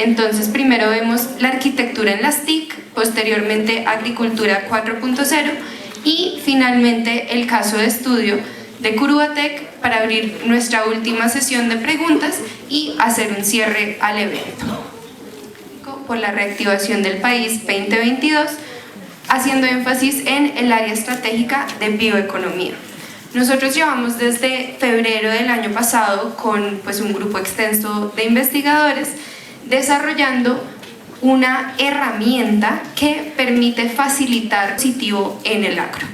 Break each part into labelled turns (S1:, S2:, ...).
S1: Entonces primero vemos la arquitectura en las TIC, posteriormente agricultura 4.0 y finalmente el caso de estudio de Curuatec para abrir nuestra última sesión de preguntas y hacer un cierre al evento. Por la reactivación del país 2022, haciendo énfasis en el área estratégica de bioeconomía. Nosotros llevamos desde febrero del año pasado con un grupo extenso de investigadores desarrollando una herramienta que permite facilitar positivo en el agro.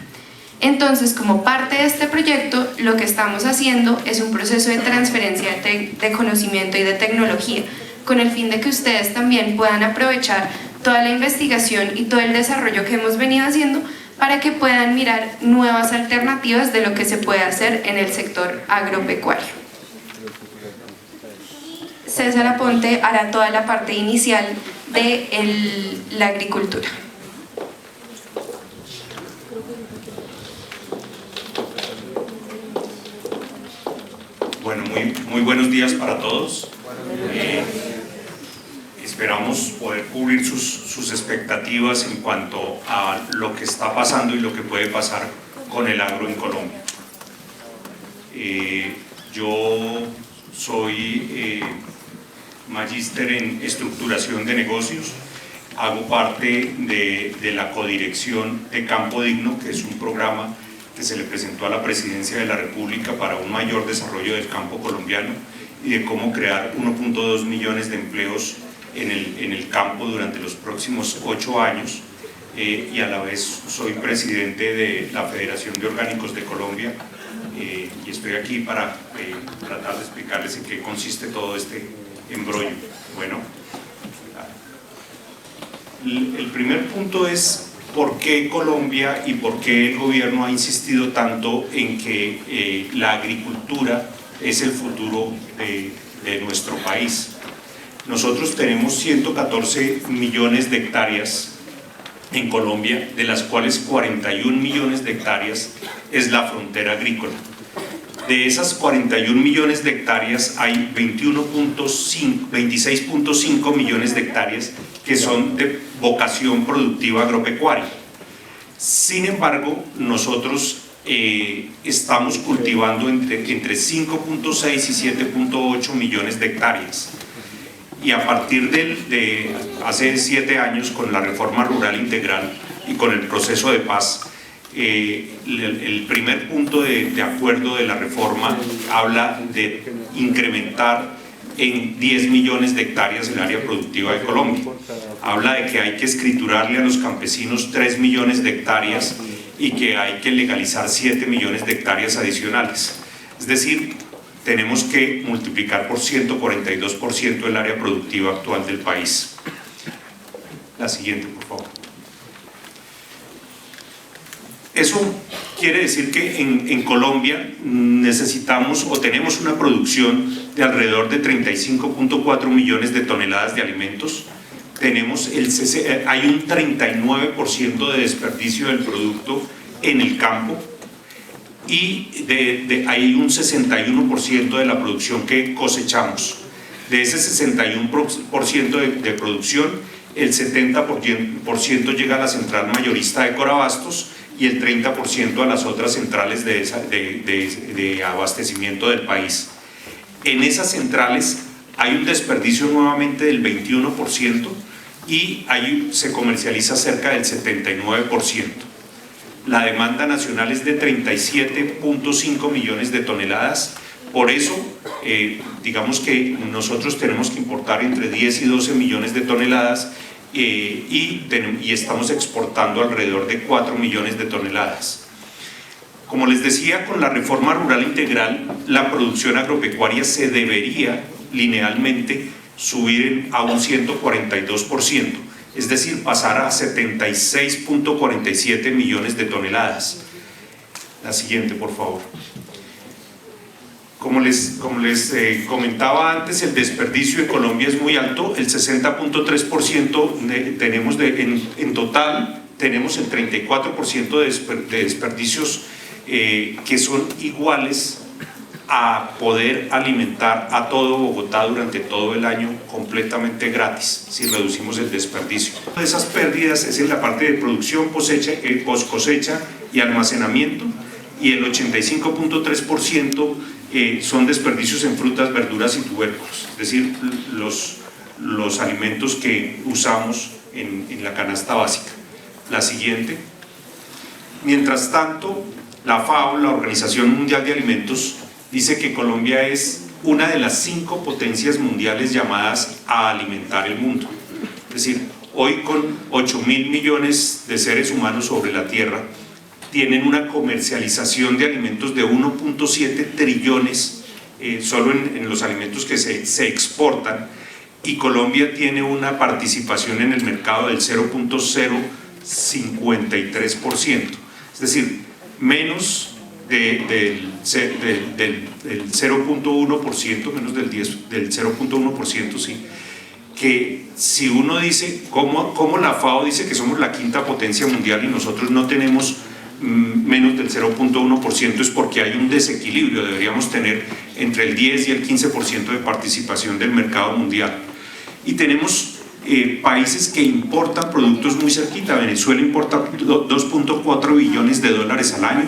S1: Entonces, como parte de este proyecto, lo que estamos haciendo es un proceso de transferencia de conocimiento y de tecnología, con el fin de que ustedes también puedan aprovechar toda la investigación y todo el desarrollo que hemos venido haciendo para que puedan mirar nuevas alternativas de lo que se puede hacer en el sector agropecuario. César Aponte hará toda la parte inicial de la agricultura.
S2: Bueno, muy buenos días para todos. Esperamos poder cubrir sus expectativas en cuanto a lo que está pasando y lo que puede pasar con el agro en Colombia. Yo soy magíster en estructuración de negocios, hago parte de la codirección de Campo Digno, que es un programa que se le presentó a la Presidencia de la República para un mayor desarrollo del campo colombiano y de cómo crear 1.2 millones de empleos en el campo durante los próximos 8 años, y a la vez soy presidente de la Federación de Orgánicos de Colombia, y estoy aquí para tratar de explicarles en qué consiste todo este embrollo. Bueno, el primer punto es por qué Colombia y por qué el gobierno ha insistido tanto en que la agricultura es el futuro de nuestro país. Nosotros tenemos 114 millones de hectáreas en Colombia, de las cuales 41 millones de hectáreas es la frontera agrícola. De esas 41 millones de hectáreas hay 26.5 millones de hectáreas que son de vocación productiva agropecuaria. Sin embargo, nosotros estamos cultivando entre 5.6 y 7.8 millones de hectáreas. Y a partir de hace 7 años, con la reforma rural integral y con el proceso de paz, el primer punto de acuerdo de la reforma habla de incrementar en 10 millones de hectáreas el área productiva de Colombia. Habla de que hay que escriturarle a los campesinos 3 millones de hectáreas y que hay que legalizar 7 millones de hectáreas adicionales. Es decir, tenemos que multiplicar por 142% el área productiva actual del país. La siguiente, por favor. Eso quiere decir que en Colombia necesitamos o tenemos una producción de alrededor de 35.4 millones de toneladas de alimentos. Hay un 39% de desperdicio del producto en el campo, y hay un 61% de la producción que cosechamos. De ese 61% de producción, el 70% llega a la central mayorista de Corabastos y el 30% a las otras centrales de abastecimiento del país. En esas centrales hay un desperdicio nuevamente del 21% y se comercializa cerca del 79%. La demanda nacional es de 37.5 millones de toneladas, por eso digamos que nosotros tenemos que importar entre 10 y 12 millones de toneladas y estamos exportando alrededor de 4 millones de toneladas. Como les decía, con la reforma rural integral, la producción agropecuaria se debería linealmente subir a un 142%. Es decir, pasar a 76.47 millones de toneladas. La siguiente, por favor. Como les comentaba antes, el desperdicio en Colombia es muy alto, el 60.3% tenemos en total, tenemos el 34% de desperdicios que son iguales a poder alimentar a todo Bogotá durante todo el año completamente gratis, si reducimos el desperdicio. Una de esas pérdidas es en la parte de producción, post cosecha y almacenamiento, y el 85.3% son desperdicios en frutas, verduras y tubérculos, es decir, los alimentos que usamos en la canasta básica. La siguiente. Mientras tanto, la FAO, la Organización Mundial de Alimentos, dice que Colombia es una de las 5 potencias mundiales llamadas a alimentar el mundo. Es decir, hoy con 8.000 millones de seres humanos sobre la Tierra, tienen una comercialización de alimentos de 1.7 trillones solo en los alimentos que se exportan, y Colombia tiene una participación en el mercado del 0.053%, es decir, menos del 0.1%, menos del 0.1%, sí. Que si uno dice, ¿cómo la FAO dice que somos la 5ª potencia mundial y nosotros no tenemos menos del 0.1%? Es porque hay un desequilibrio. Deberíamos tener entre el 10 y el 15% de participación del mercado mundial. Y tenemos países que importan productos muy cerquita. Venezuela importa 2.4 billones de dólares al año,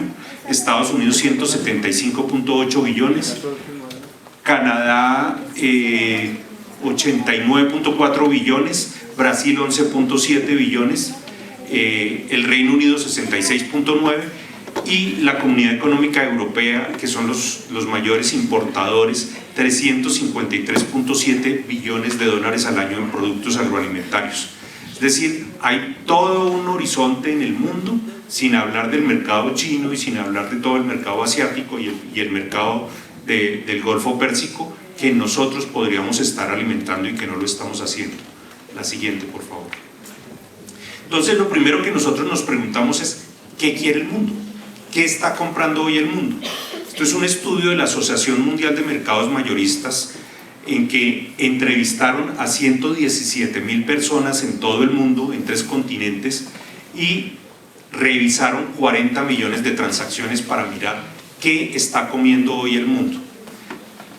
S2: Estados Unidos 175.8 billones, Canadá 89.4 billones, Brasil 11.7 billones, el Reino Unido 66.9 y la Comunidad Económica Europea, que son los mayores importadores, 353.7 billones de dólares al año en productos agroalimentarios. Es decir, hay todo un horizonte en el mundo, sin hablar del mercado chino y sin hablar de todo el mercado asiático y el mercado del Golfo Pérsico, que nosotros podríamos estar alimentando y que no lo estamos haciendo. La siguiente, por favor. Entonces, lo primero que nosotros nos preguntamos es, ¿qué quiere el mundo? ¿Qué está comprando hoy el mundo? Esto es un estudio de la Asociación Mundial de Mercados Mayoristas, en que entrevistaron a 117.000 personas en todo el mundo, en 3 continentes, y revisaron 40 millones de transacciones para mirar qué está comiendo hoy el mundo.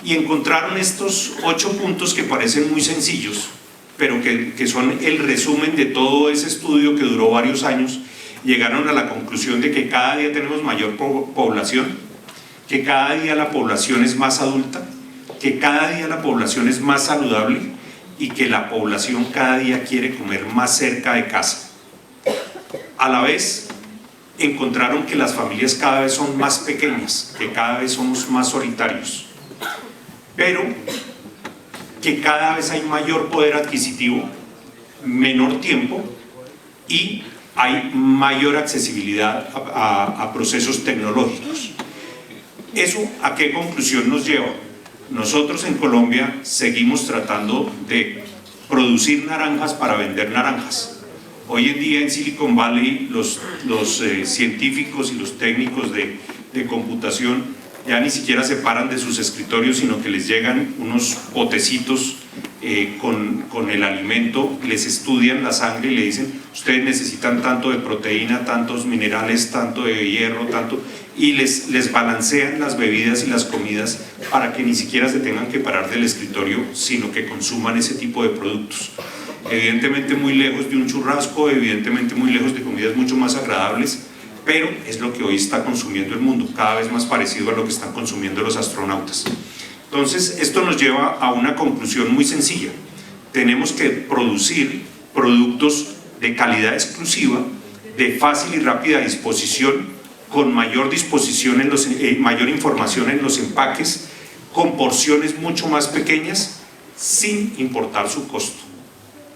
S2: Y encontraron estos 8 puntos que parecen muy sencillos, pero que son el resumen de todo ese estudio que duró varios años. Llegaron a la conclusión de que cada día tenemos mayor población, que cada día la población es más adulta, que cada día la población es más saludable y que la población cada día quiere comer más cerca de casa. A la vez, encontraron que las familias cada vez son más pequeñas, que cada vez somos más solitarios, pero que cada vez hay mayor poder adquisitivo, menor tiempo y hay mayor accesibilidad a procesos tecnológicos. ¿Eso a qué conclusión nos lleva? Nosotros en Colombia seguimos tratando de producir naranjas para vender naranjas. Hoy en día en Silicon Valley los científicos y los técnicos de computación ya ni siquiera se paran de sus escritorios, sino que les llegan unos botecitos con el alimento, les estudian la sangre y le dicen, ustedes necesitan tanto de proteína, tantos minerales, tanto de hierro, tanto, y les balancean las bebidas y las comidas para que ni siquiera se tengan que parar del escritorio, sino que consuman ese tipo de productos. Evidentemente muy lejos de un churrasco, evidentemente muy lejos de comidas mucho más agradables, pero es lo que hoy está consumiendo el mundo, cada vez más parecido a lo que están consumiendo los astronautas. Entonces, esto nos lleva a una conclusión muy sencilla. Tenemos que producir productos de calidad exclusiva, de fácil y rápida disposición, con mayor disposición mayor información en los empaques, con porciones mucho más pequeñas, sin importar su costo.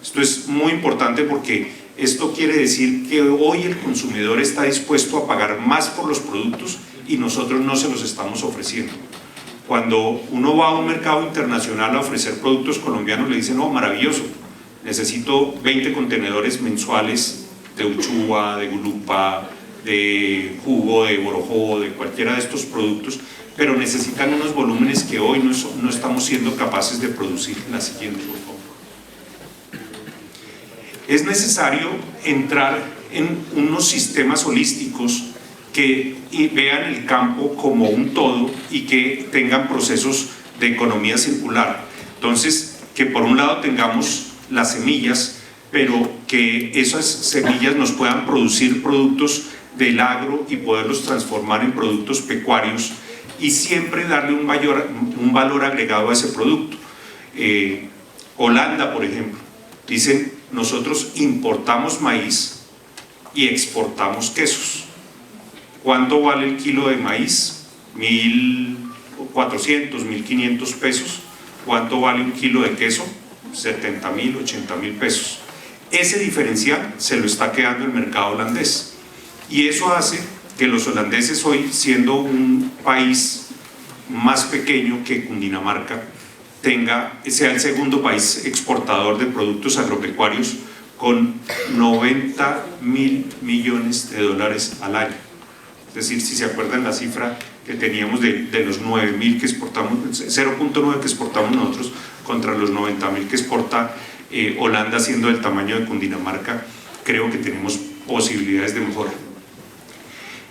S2: Esto es muy importante porque esto quiere decir que hoy el consumidor está dispuesto a pagar más por los productos y nosotros no se los estamos ofreciendo. Cuando uno va a un mercado internacional a ofrecer productos colombianos, le dicen, no, maravilloso, necesito 20 contenedores mensuales de uchuva, de gulupa, de jugo, de borojo, de cualquiera de estos productos, pero necesitan unos volúmenes que hoy no estamos siendo capaces de producir. La siguiente, por favor. Es necesario entrar en unos sistemas holísticos que vean el campo como un todo y que tengan procesos de economía circular. Entonces, que por un lado tengamos las semillas, pero que esas semillas nos puedan producir productos del agro y poderlos transformar en productos pecuarios y siempre darle un valor agregado a ese producto. Holanda, por ejemplo, dicen: nosotros importamos maíz y exportamos quesos. ¿Cuánto vale el kilo de maíz? 1.400, 1.500 pesos. ¿Cuánto vale un kilo de queso? 70.000, 80.000 pesos. Ese diferencial se lo está quedando el mercado holandés, y eso hace que los holandeses hoy, siendo un país más pequeño que Cundinamarca, sea el segundo país exportador de productos agropecuarios con 90.000 millones de dólares al año. Es decir, si se acuerdan la cifra que teníamos de los 9.000 que exportamos, 0.9 que exportamos nosotros contra los 90.000 que exporta Holanda, siendo del tamaño de Cundinamarca, creo que tenemos posibilidades de mejora.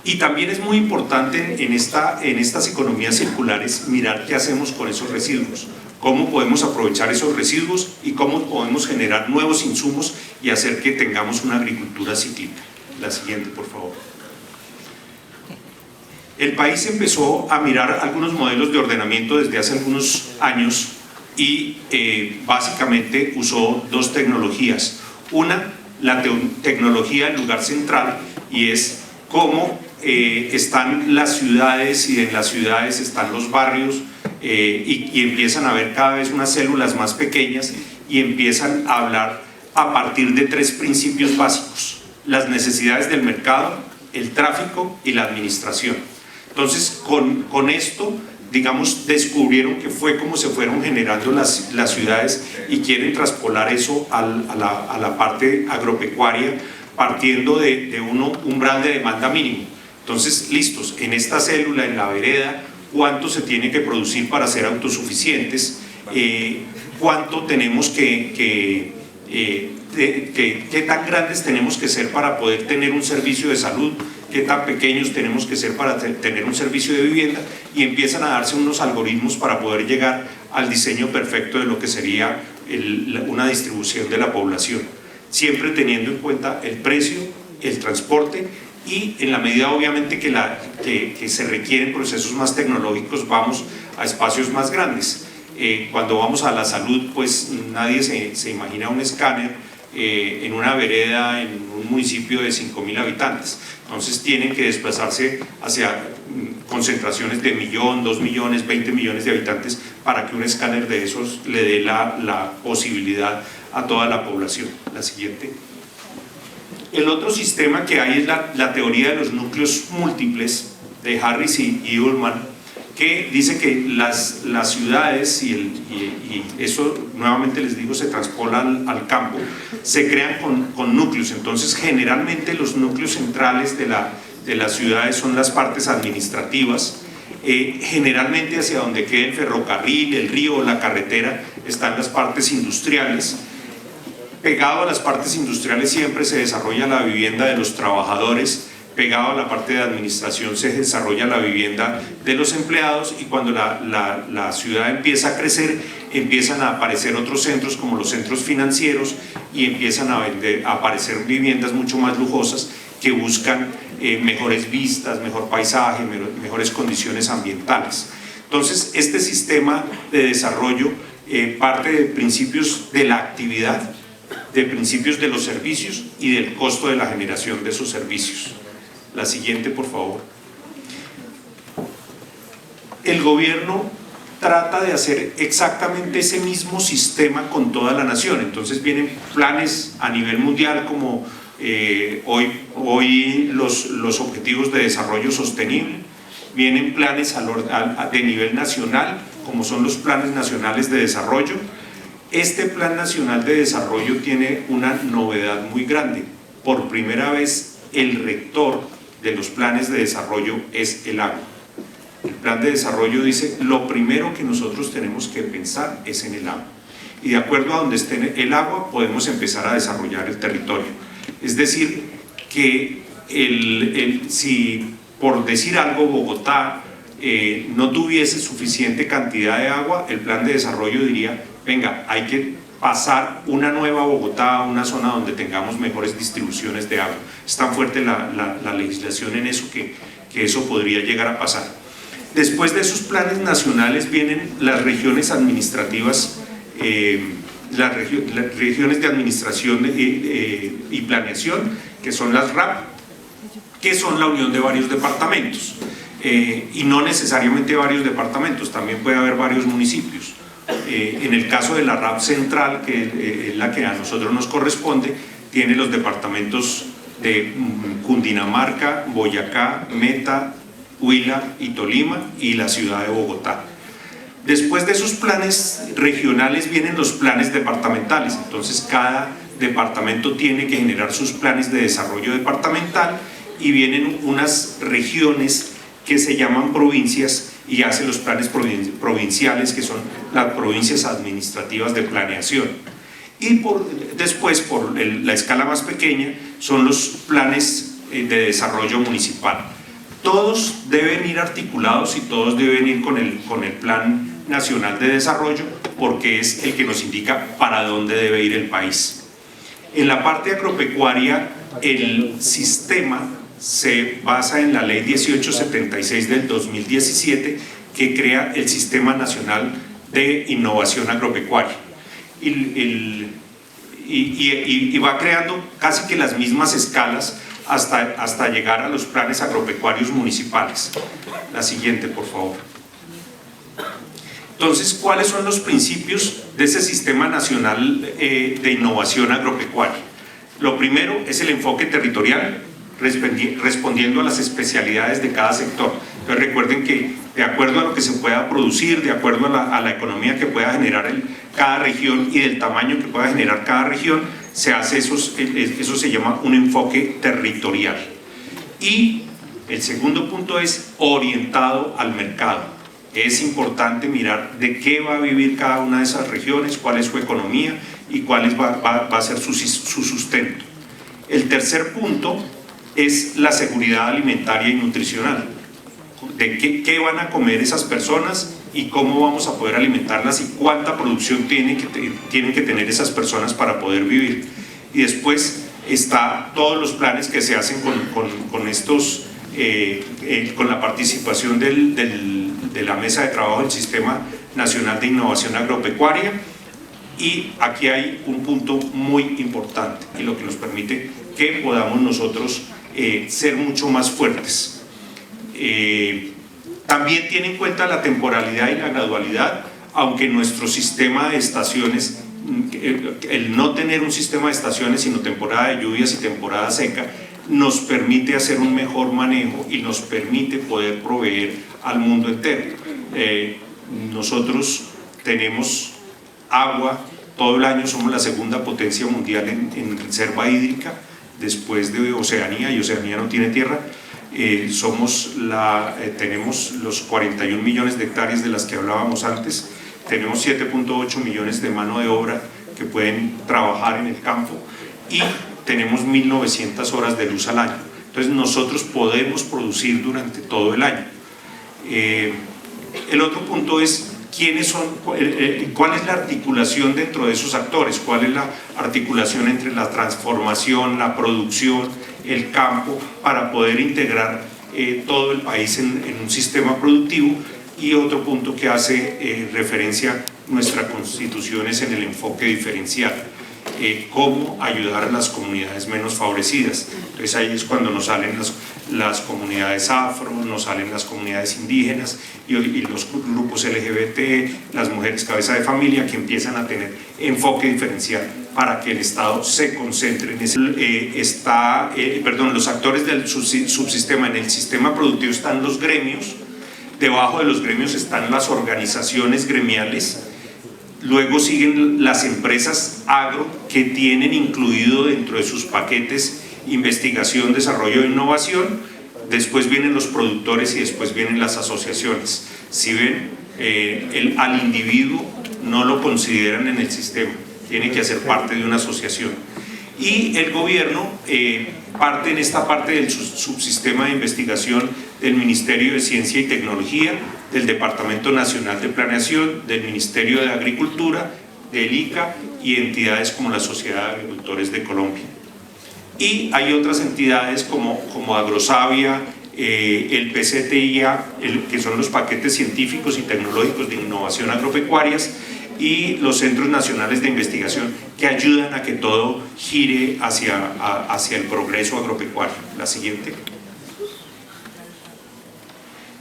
S2: Y también es muy importante en estas economías circulares mirar qué hacemos con esos residuos, cómo podemos aprovechar esos residuos y cómo podemos generar nuevos insumos y hacer que tengamos una agricultura cíclica. La siguiente, por favor. El país empezó a mirar algunos modelos de ordenamiento desde hace algunos años y básicamente usó dos tecnologías. Una, la tecnología del lugar central, y es cómo están las ciudades, y en las ciudades están los barrios, y empiezan a ver cada vez unas células más pequeñas y empiezan a hablar a partir de tres principios básicos: las necesidades del mercado, el tráfico y la administración. Entonces, con esto, digamos, descubrieron que fue como se fueron generando las ciudades, y quieren traspolar eso a la parte agropecuaria, partiendo de un umbral de demanda mínimo. Entonces, listos, en esta célula, en la vereda, ¿cuánto se tiene que producir para ser autosuficientes? ¿Cuánto tenemos qué tan grandes tenemos que ser para poder tener un servicio de salud? ¿Qué tan pequeños tenemos que ser para tener un servicio de vivienda? Y empiezan a darse unos algoritmos para poder llegar al diseño perfecto de lo que sería una distribución de la población, siempre teniendo en cuenta el precio, el transporte, y en la medida obviamente que se requieren procesos más tecnológicos, vamos a espacios más grandes. Cuando vamos a la salud, pues nadie se imagina un escáner en una vereda en un municipio de 5.000 habitantes. Entonces tienen que desplazarse hacia concentraciones de 1.000.000, 2 millones, 20 millones de habitantes para que un escáner de esos le dé la posibilidad a toda la población. La siguiente. El otro sistema que hay es la teoría de los núcleos múltiples de Harris y Ullman, que dice que las ciudades, y eso nuevamente les digo se traspola al campo, se crean con núcleos. Entonces generalmente los núcleos centrales de las ciudades son las partes administrativas, generalmente hacia donde quede el ferrocarril, el río o la carretera están las partes industriales. Pegado a las partes industriales siempre se desarrolla la vivienda de los trabajadores, pegado a la parte de administración se desarrolla la vivienda de los empleados, y cuando la ciudad empieza a crecer, empiezan a aparecer otros centros como los centros financieros, y empiezan a aparecer viviendas mucho más lujosas que buscan mejores vistas, mejor paisaje, mejores condiciones ambientales. Entonces, este sistema de desarrollo parte de principios de la actividad, de principios de los servicios y del costo de la generación de esos servicios. La siguiente, por favor. El gobierno trata de hacer exactamente ese mismo sistema con toda la nación. Entonces vienen planes a nivel mundial como hoy los objetivos de desarrollo sostenible, vienen planes de nivel nacional como son los planes nacionales de desarrollo. Este plan nacional de desarrollo tiene una novedad muy grande. Por primera vez el rector de los planes de desarrollo es el agua. El plan de desarrollo dice: lo primero que nosotros tenemos que pensar es en el agua, y de acuerdo a donde esté el agua podemos empezar a desarrollar el territorio. Es decir, que si por decir algo, Bogotá no tuviese suficiente cantidad de agua, el plan de desarrollo diría, venga, hay que pasar una nueva Bogotá a una zona donde tengamos mejores distribuciones de agua. Es tan fuerte la legislación en eso que eso podría llegar a pasar. Después de esos planes nacionales vienen las regiones administrativas, las regiones de administración y planeación, que son las RAP, que son la unión de varios departamentos, y no necesariamente varios departamentos, también puede haber varios municipios. En el caso de la RAP central, que es la que a nosotros nos corresponde, tiene los departamentos de Cundinamarca, Boyacá, Meta, Huila y Tolima y la ciudad de Bogotá. Después de esos planes regionales vienen los planes departamentales, entonces cada departamento tiene que generar sus planes de desarrollo departamental y vienen unas regiones que se llaman provincias y hacen los planes provinciales, que son las provincias administrativas de planeación. Y después, por la escala más pequeña, son los planes de desarrollo municipal. Todos deben ir articulados y todos deben ir con el Plan Nacional de Desarrollo, porque es el que nos indica para dónde debe ir el país. En la parte agropecuaria, el sistema se basa en la Ley 1876 del 2017, que crea el Sistema Nacional de Innovación Agropecuaria. Y va creando casi que las mismas escalas hasta llegar a los planes agropecuarios municipales. La siguiente, por favor. Entonces, ¿cuáles son los principios de ese Sistema Nacional de Innovación Agropecuaria? Lo primero es el enfoque territorial, respondiendo a las especialidades de cada sector. Entonces recuerden que de acuerdo a lo que se pueda producir, de acuerdo a la economía que pueda generar cada región y del tamaño que pueda generar cada región, se hace eso se llama un enfoque territorial. Y el segundo punto es orientado al mercado. Es importante mirar de qué va a vivir cada una de esas regiones, cuál es su economía y cuál va a ser su sustento. El tercer punto es la seguridad alimentaria y nutricional, de qué van a comer esas personas y cómo vamos a poder alimentarlas y cuánta producción tienen que tener esas personas para poder vivir. Y después está todos los planes que se hacen con estos, con la participación de la mesa de trabajo del Sistema Nacional de Innovación Agropecuaria. Y aquí hay un punto muy importante y lo que nos permite que podamos nosotros ser mucho más fuertes. También tiene en cuenta la temporalidad y la gradualidad, aunque nuestro sistema de estaciones, el no tener un sistema de estaciones sino temporada de lluvias y temporada seca, nos permite hacer un mejor manejo y nos permite poder proveer al mundo entero. Nosotros tenemos agua todo el año, somos la segunda potencia mundial en reserva hídrica, después de Oceanía, y Oceanía no tiene tierra. Tenemos los 41 millones de hectáreas de las que hablábamos antes, tenemos 7.8 millones de mano de obra que pueden trabajar en el campo y tenemos 1.900 horas de luz al año. Entonces nosotros podemos producir durante todo el año. El otro punto es cuál es la articulación dentro de esos actores, cuál es la articulación entre la transformación, la producción, el campo, para poder integrar todo el país en un sistema productivo. Y otro punto que hace referencia a nuestra Constitución es en el enfoque diferencial, cómo ayudar a las comunidades menos favorecidas. Entonces ahí es cuando nos salen las comunidades afro, nos salen las comunidades indígenas y los grupos LGBT, las mujeres cabeza de familia, que empiezan a tener enfoque diferencial para que el Estado se concentre en ese. Los actores del subsistema. En el sistema productivo están los gremios, debajo de los gremios están las organizaciones gremiales, luego siguen las empresas agro, que tienen incluido dentro de sus paquetes investigación, desarrollo e innovación, después vienen los productores y después vienen las asociaciones. Si ven, al individuo no lo consideran en el sistema, tiene que hacer parte de una asociación. Y el gobierno parte en esta parte del subsistema de investigación del Ministerio de Ciencia y Tecnología, del Departamento Nacional de Planeación, del Ministerio de Agricultura, del ICA y entidades como la Sociedad de Agricultores de Colombia. Y hay otras entidades como Agrosavia, el PCTIA, que son los paquetes científicos y tecnológicos de innovación agropecuarias, y los centros nacionales de investigación que ayudan a que todo gire hacia el progreso agropecuario. La siguiente.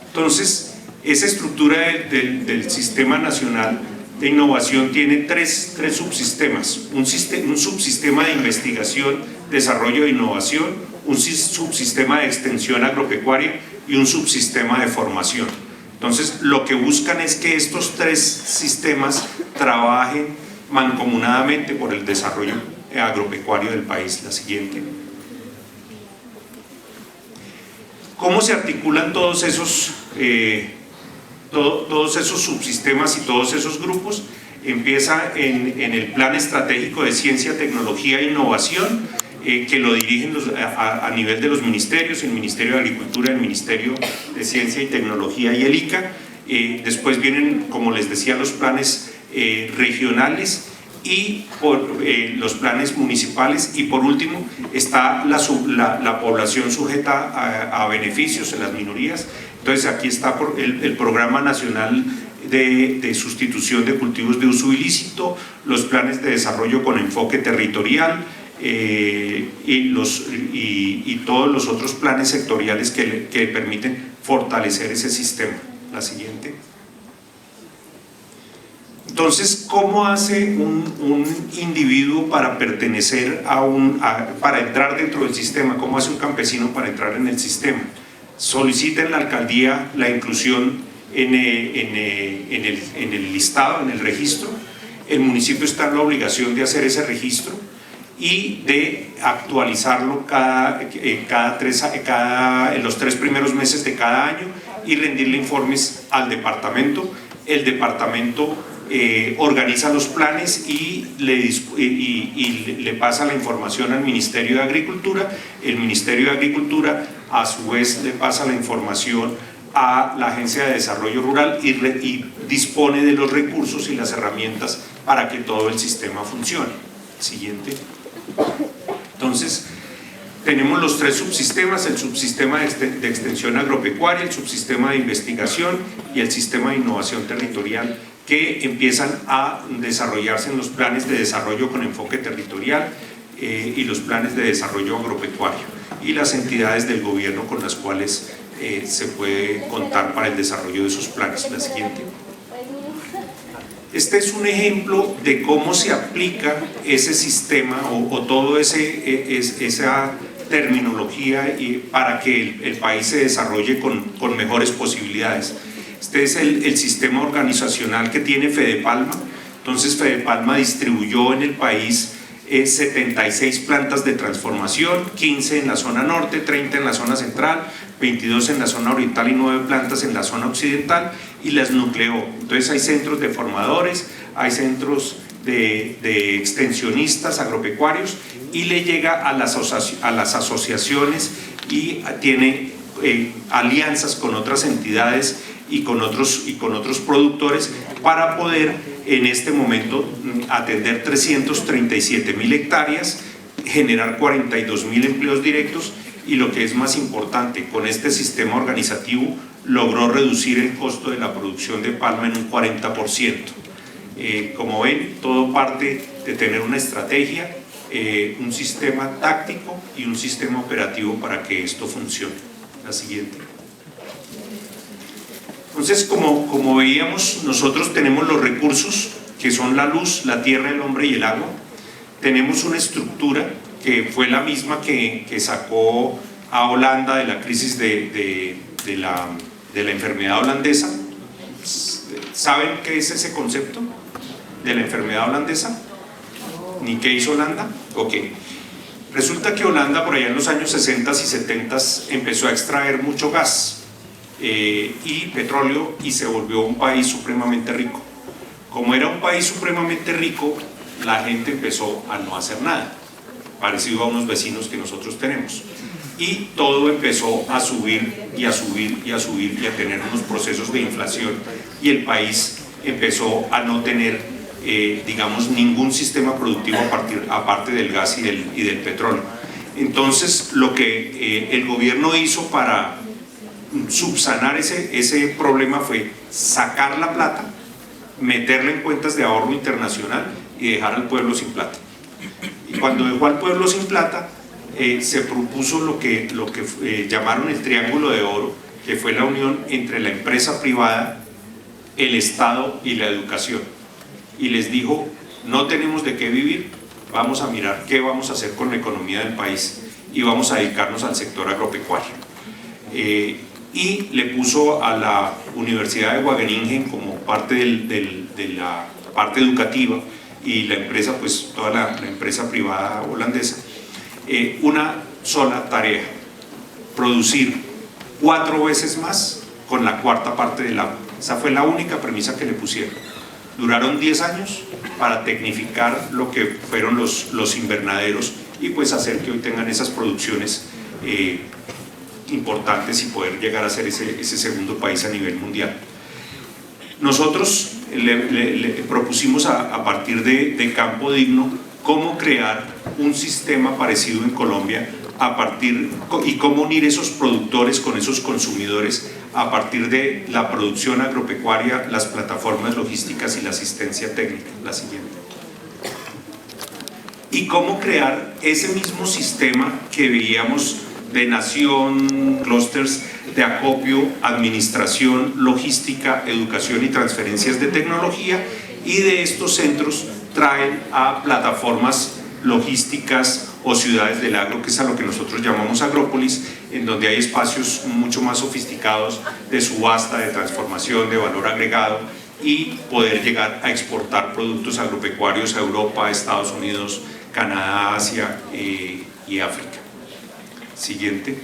S2: Entonces, esa estructura del Sistema Nacional de Innovación tiene tres subsistemas: un subsistema de investigación, desarrollo e innovación, un subsistema de extensión agropecuaria y un subsistema de formación. Entonces, lo que buscan es que estos tres sistemas trabajen mancomunadamente por el desarrollo agropecuario del país. La siguiente. ¿Cómo se articulan todos esos subsistemas y todos esos grupos? Empieza en el Plan Estratégico de Ciencia, Tecnología e Innovación, que lo dirigen a nivel de los ministerios, el Ministerio de Agricultura, el Ministerio de Ciencia y Tecnología y el ICA. Después vienen, como les decía, los planes regionales y los planes municipales, y por último está la población sujeta a beneficios en las minorías. Entonces aquí está el Programa Nacional de Sustitución de Cultivos de Uso Ilícito, los planes de desarrollo con enfoque territorial, y todos los otros planes sectoriales que permiten fortalecer ese sistema. La siguiente. Entonces, ¿cómo hace un individuo para pertenecer para entrar dentro del sistema? ¿Cómo hace un campesino para entrar en el sistema? Solicita en la alcaldía la inclusión en el listado, en el registro. El municipio está en la obligación de hacer ese registro y de actualizarlo en los 3 primeros meses de cada año y rendirle informes al departamento. El departamento organiza los planes y le pasa la información al Ministerio de Agricultura. El Ministerio de Agricultura a su vez le pasa la información a la Agencia de Desarrollo Rural y dispone de los recursos y las herramientas para que todo el sistema funcione. Siguiente. Entonces, tenemos los 3 subsistemas: el subsistema de extensión agropecuaria, el subsistema de investigación y el sistema de innovación territorial, que empiezan a desarrollarse en los planes de desarrollo con enfoque territorial y los planes de desarrollo agropecuario, y las entidades del gobierno con las cuales se puede contar para el desarrollo de esos planes. La siguiente. Este es un ejemplo de cómo se aplica ese sistema o todo esa terminología para que el país se desarrolle con mejores posibilidades. Este es el sistema organizacional que tiene Fedepalma. Entonces Fedepalma distribuyó en el país 76 plantas de transformación, 15 en la zona norte, 30 en la zona central, 22 en la zona oriental y 9 plantas en la zona occidental, y las nucleó. Entonces hay centros de formadores, hay centros de extensionistas agropecuarios, y le llega a las asociaciones y tiene alianzas con otras entidades y con otros productores para poder en este momento atender 337.000 hectáreas, generar 42.000 empleos directos, y lo que es más importante, con este sistema organizativo logró reducir el costo de la producción de palma en un 40%. Como ven, todo parte de tener una estrategia, un sistema táctico y un sistema operativo para que esto funcione. La siguiente. Entonces, como veíamos, nosotros tenemos los recursos que son la luz, la tierra, el hombre y el agua. Tenemos una estructura que fue la misma que sacó a Holanda de la crisis de la enfermedad holandesa. ¿Saben qué es ese concepto de la enfermedad holandesa? ¿Ni qué hizo Holanda? Ok. Resulta que Holanda por allá en los años 60 y 70 empezó a extraer mucho gas y petróleo, y se volvió un país supremamente rico. Como era un país supremamente rico, la gente empezó a no hacer nada. parecido a unos vecinos que nosotros tenemos. Y todo empezó a subir y a subir y a subir y a tener unos procesos de inflación, y el país empezó a no tener, digamos, ningún sistema productivo aparte del gas y del petróleo. Entonces, lo que el gobierno hizo para subsanar ese problema fue sacar la plata, meterla en cuentas de ahorro internacional y dejar al pueblo sin plata. Y cuando dejó al pueblo sin plata, se propuso lo que llamaron el Triángulo de Oro, que fue la unión entre la empresa privada, el Estado y la educación. Y les dijo: no tenemos de qué vivir, vamos a mirar qué vamos a hacer con la economía del país y vamos a dedicarnos al sector agropecuario. Y le puso a la Universidad de Wageningen como parte de la parte educativa, y la empresa, pues toda la empresa privada holandesa, una sola tarea: producir 4 veces más con la cuarta parte del agua. Esa fue la única premisa que le pusieron. Duraron 10 años para tecnificar lo que fueron los invernaderos y pues hacer que hoy tengan esas producciones importantes y poder llegar a ser ese segundo país a nivel mundial. Nosotros le propusimos a partir de Campo Digno cómo crear un sistema parecido en Colombia y cómo unir esos productores con esos consumidores a partir de la producción agropecuaria, las plataformas logísticas y la asistencia técnica. La siguiente. Y cómo crear ese mismo sistema que veíamos de nación, clústeres de acopio, administración, logística, educación y transferencias de tecnología, y de estos centros traen a plataformas logísticas o ciudades del agro, que es a lo que nosotros llamamos agrópolis, en donde hay espacios mucho más sofisticados de subasta, de transformación, de valor agregado, y poder llegar a exportar productos agropecuarios a Europa, Estados Unidos, Canadá, Asia y África. Siguiente.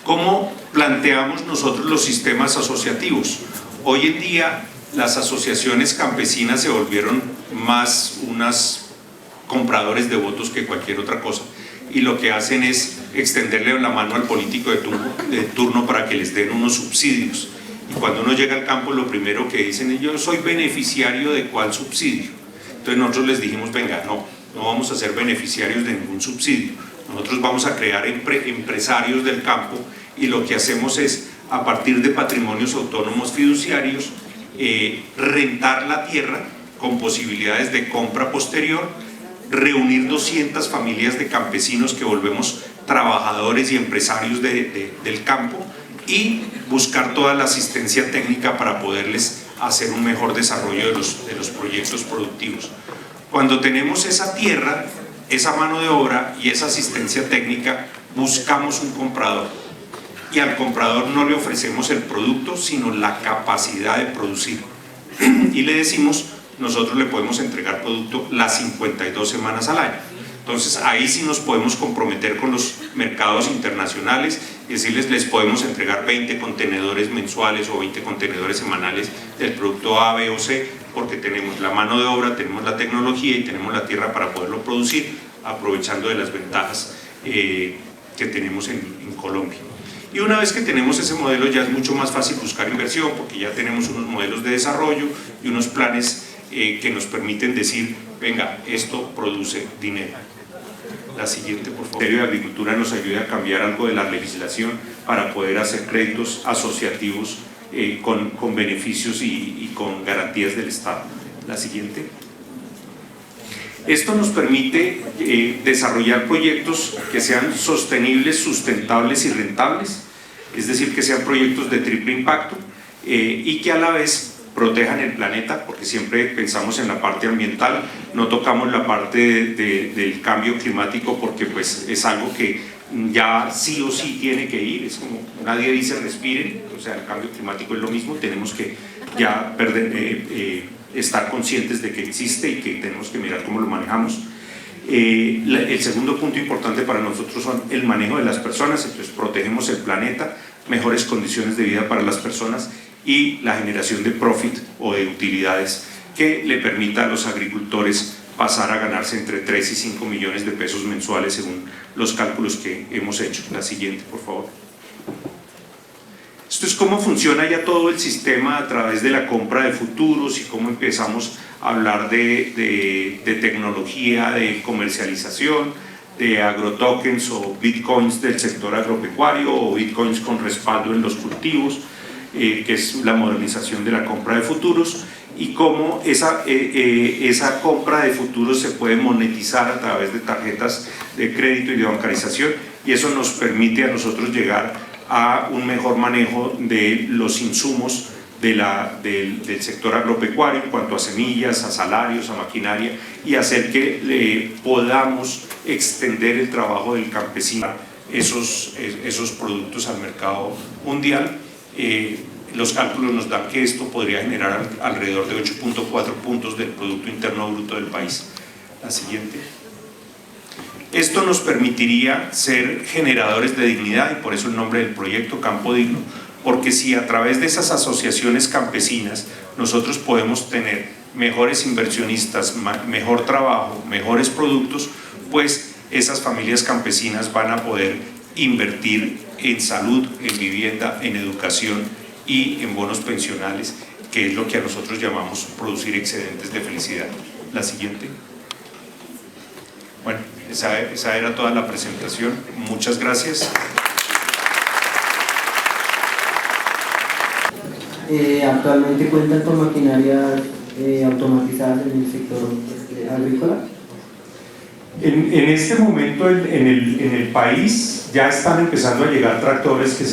S2: ¿Cómo planteamos nosotros los sistemas asociativos? Hoy en día las asociaciones campesinas se volvieron más unas compradores de votos que cualquier otra cosa, y lo que hacen es extenderle la mano al político de turno para que les den unos subsidios. Y cuando uno llega al campo, lo primero que dicen es: yo soy beneficiario de ¿cuál subsidio? Entonces nosotros les dijimos: venga, no vamos a ser beneficiarios de ningún subsidio, nosotros vamos a crear empresarios del campo, y lo que hacemos es, a partir de patrimonios autónomos fiduciarios, rentar la tierra con posibilidades de compra posterior, reunir 200 familias de campesinos que volvemos trabajadores y empresarios del campo, y buscar toda la asistencia técnica para poderles hacer un mejor desarrollo de los proyectos productivos. Cuando tenemos esa tierra, esa mano de obra y esa asistencia técnica, buscamos un comprador, y al comprador no le ofrecemos el producto, sino la capacidad de producir, y le decimos: nosotros le podemos entregar producto las 52 semanas al año. Entonces ahí sí nos podemos comprometer con los mercados internacionales y decirles: les podemos entregar 20 contenedores mensuales o 20 contenedores semanales del producto A, B o C, porque tenemos la mano de obra, tenemos la tecnología y tenemos la tierra para poderlo producir, aprovechando de las ventajas que tenemos en Colombia. Y una vez que tenemos ese modelo, ya es mucho más fácil buscar inversión, porque ya tenemos unos modelos de desarrollo y unos planes que nos permiten decir: venga, esto produce dinero. La siguiente, por favor. El Ministerio de Agricultura nos ayuda a cambiar algo de la legislación para poder hacer créditos asociativos con beneficios y con garantías del Estado. La siguiente. Esto nos permite desarrollar proyectos que sean sostenibles, sustentables y rentables, es decir, que sean proyectos de triple impacto y que a la vez protejan el planeta, porque siempre pensamos en la parte ambiental, no tocamos la parte del cambio climático, porque pues es algo que ya sí o sí tiene que ir, es como nadie dice respiren, o sea, el cambio climático es lo mismo, tenemos que ya estar conscientes de que existe y que tenemos que mirar cómo lo manejamos. El segundo punto importante para nosotros son el manejo de las personas, entonces protegemos el planeta, mejores condiciones de vida para las personas y la generación de profit o de utilidades que le permita a los agricultores pasar a ganarse entre 3 y 5 millones de pesos mensuales según los cálculos que hemos hecho. La siguiente, por favor. Esto es cómo funciona ya todo el sistema a través de la compra de futuros y cómo empezamos a hablar de tecnología, de comercialización, de agrotokens o bitcoins del sector agropecuario o bitcoins con respaldo en los cultivos, que es la modernización de la compra de futuros, y cómo esa compra de futuros se puede monetizar a través de tarjetas de crédito y de bancarización, y eso nos permite a nosotros llegar a un mejor manejo de los insumos del sector agropecuario en cuanto a semillas, a salarios, a maquinaria, y hacer que podamos extender el trabajo del campesino esos productos al mercado mundial. Los cálculos nos dan que esto podría generar alrededor de 8.4 puntos del Producto Interno Bruto del país. La siguiente. Esto nos permitiría ser generadores de dignidad, y por eso el nombre del proyecto Campo Digno, porque si a través de esas asociaciones campesinas nosotros podemos tener mejores inversionistas, mejor trabajo, mejores productos, pues esas familias campesinas van a poder invertir en salud, en vivienda, en educación y en bonos pensionales, que es lo que a nosotros llamamos producir excedentes de felicidad. La siguiente. Bueno, esa era toda la presentación. Muchas gracias.
S3: Actualmente cuentan con maquinarias automatizadas en el sector agrícola.
S2: En este momento en el país ya están empezando a llegar tractores que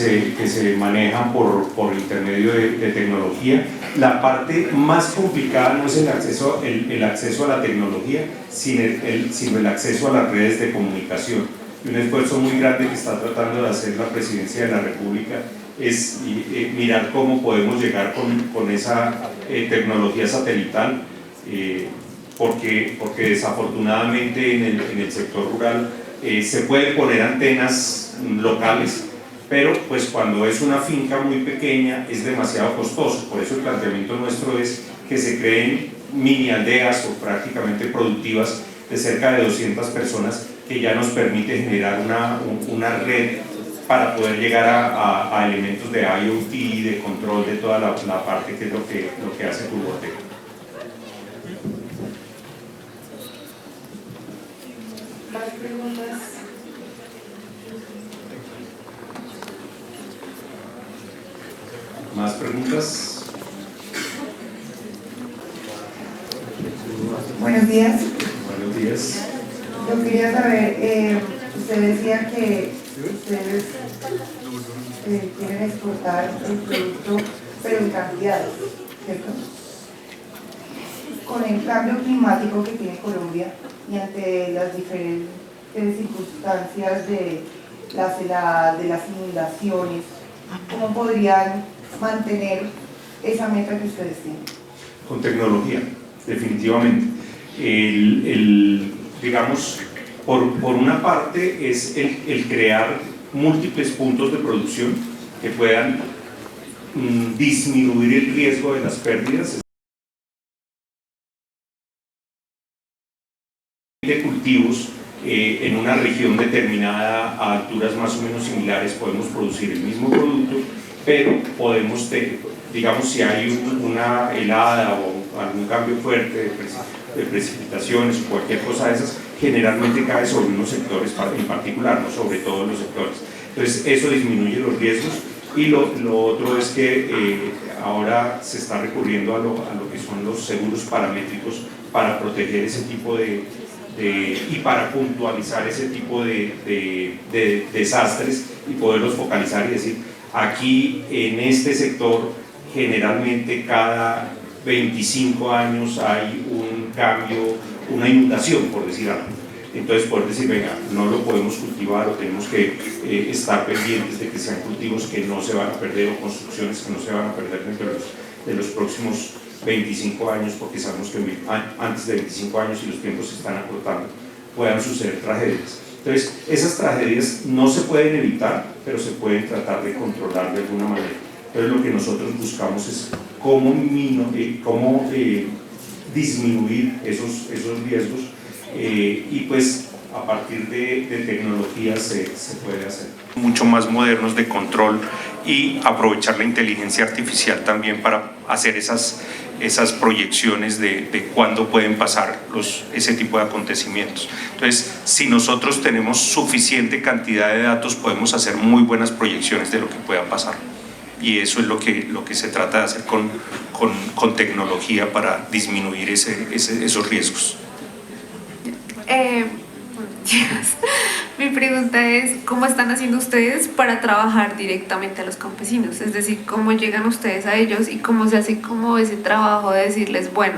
S2: se manejan por intermedio de tecnología. La parte más complicada no es el acceso a la tecnología, sino el acceso a las redes de comunicación. Y un esfuerzo muy grande que está tratando de hacer la Presidencia de la República es mirar cómo podemos llegar con esa tecnología satelital, porque desafortunadamente en el sector rural se pueden poner antenas locales, pero pues cuando es una finca muy pequeña es demasiado costoso. Por eso el planteamiento nuestro es que se creen mini aldeas o prácticamente productivas de cerca de 200 personas, que ya nos permite generar una red para poder llegar a elementos de IoT, de control de toda la parte que es lo que hace Turbotec.
S1: ¿Más preguntas?
S2: ¿Más preguntas?
S4: Buenos días.
S2: Buenos días.
S4: Yo quería saber, usted decía que ustedes quieren exportar el producto, pero en cantidades, ¿cierto? Con el cambio climático que tiene Colombia y ante las diferentes circunstancias de las heladas, de las inundaciones, ¿cómo podrían mantener esa meta que ustedes tienen?
S2: Con tecnología, definitivamente. Digamos, por una parte es el crear múltiples puntos de producción que puedan disminuir el riesgo de las pérdidas de cultivos. En una región determinada a alturas más o menos similares podemos producir el mismo producto, pero podemos, digamos, si hay una helada o algún cambio fuerte de precipitaciones o cualquier cosa de esas, generalmente cae sobre unos sectores en particular, no sobre todos los sectores. Entonces eso disminuye los riesgos, y lo otro es que ahora se está recurriendo a lo que son los seguros paramétricos para proteger ese tipo y para puntualizar ese tipo de desastres y poderlos focalizar y decir, aquí en este sector generalmente cada 25 años hay un cambio, una inundación, por decir algo. Entonces poder decir, venga, no lo podemos cultivar, o tenemos que estar pendientes de que sean cultivos que no se van a perder o construcciones que no se van a perder dentro de los próximos 25 años, porque sabemos que antes de 25 años, y los tiempos se están acortando, puedan suceder tragedias. Entonces esas tragedias no se pueden evitar, pero se pueden tratar de controlar de alguna manera. Entonces lo que nosotros buscamos es cómo disminuir esos riesgos y pues a partir de tecnologías se puede hacer. Mucho más modernos de control y aprovechar la inteligencia artificial también para hacer esas proyecciones de cuándo pueden pasar ese tipo de acontecimientos. Entonces, si nosotros tenemos suficiente cantidad de datos, podemos hacer muy buenas proyecciones de lo que pueda pasar. Y eso es lo que se trata de hacer con tecnología para disminuir esos riesgos.
S5: Mi pregunta es, ¿cómo están haciendo ustedes para trabajar directamente a los campesinos? Es decir, ¿cómo llegan ustedes a ellos y cómo se hace como ese trabajo de decirles, bueno,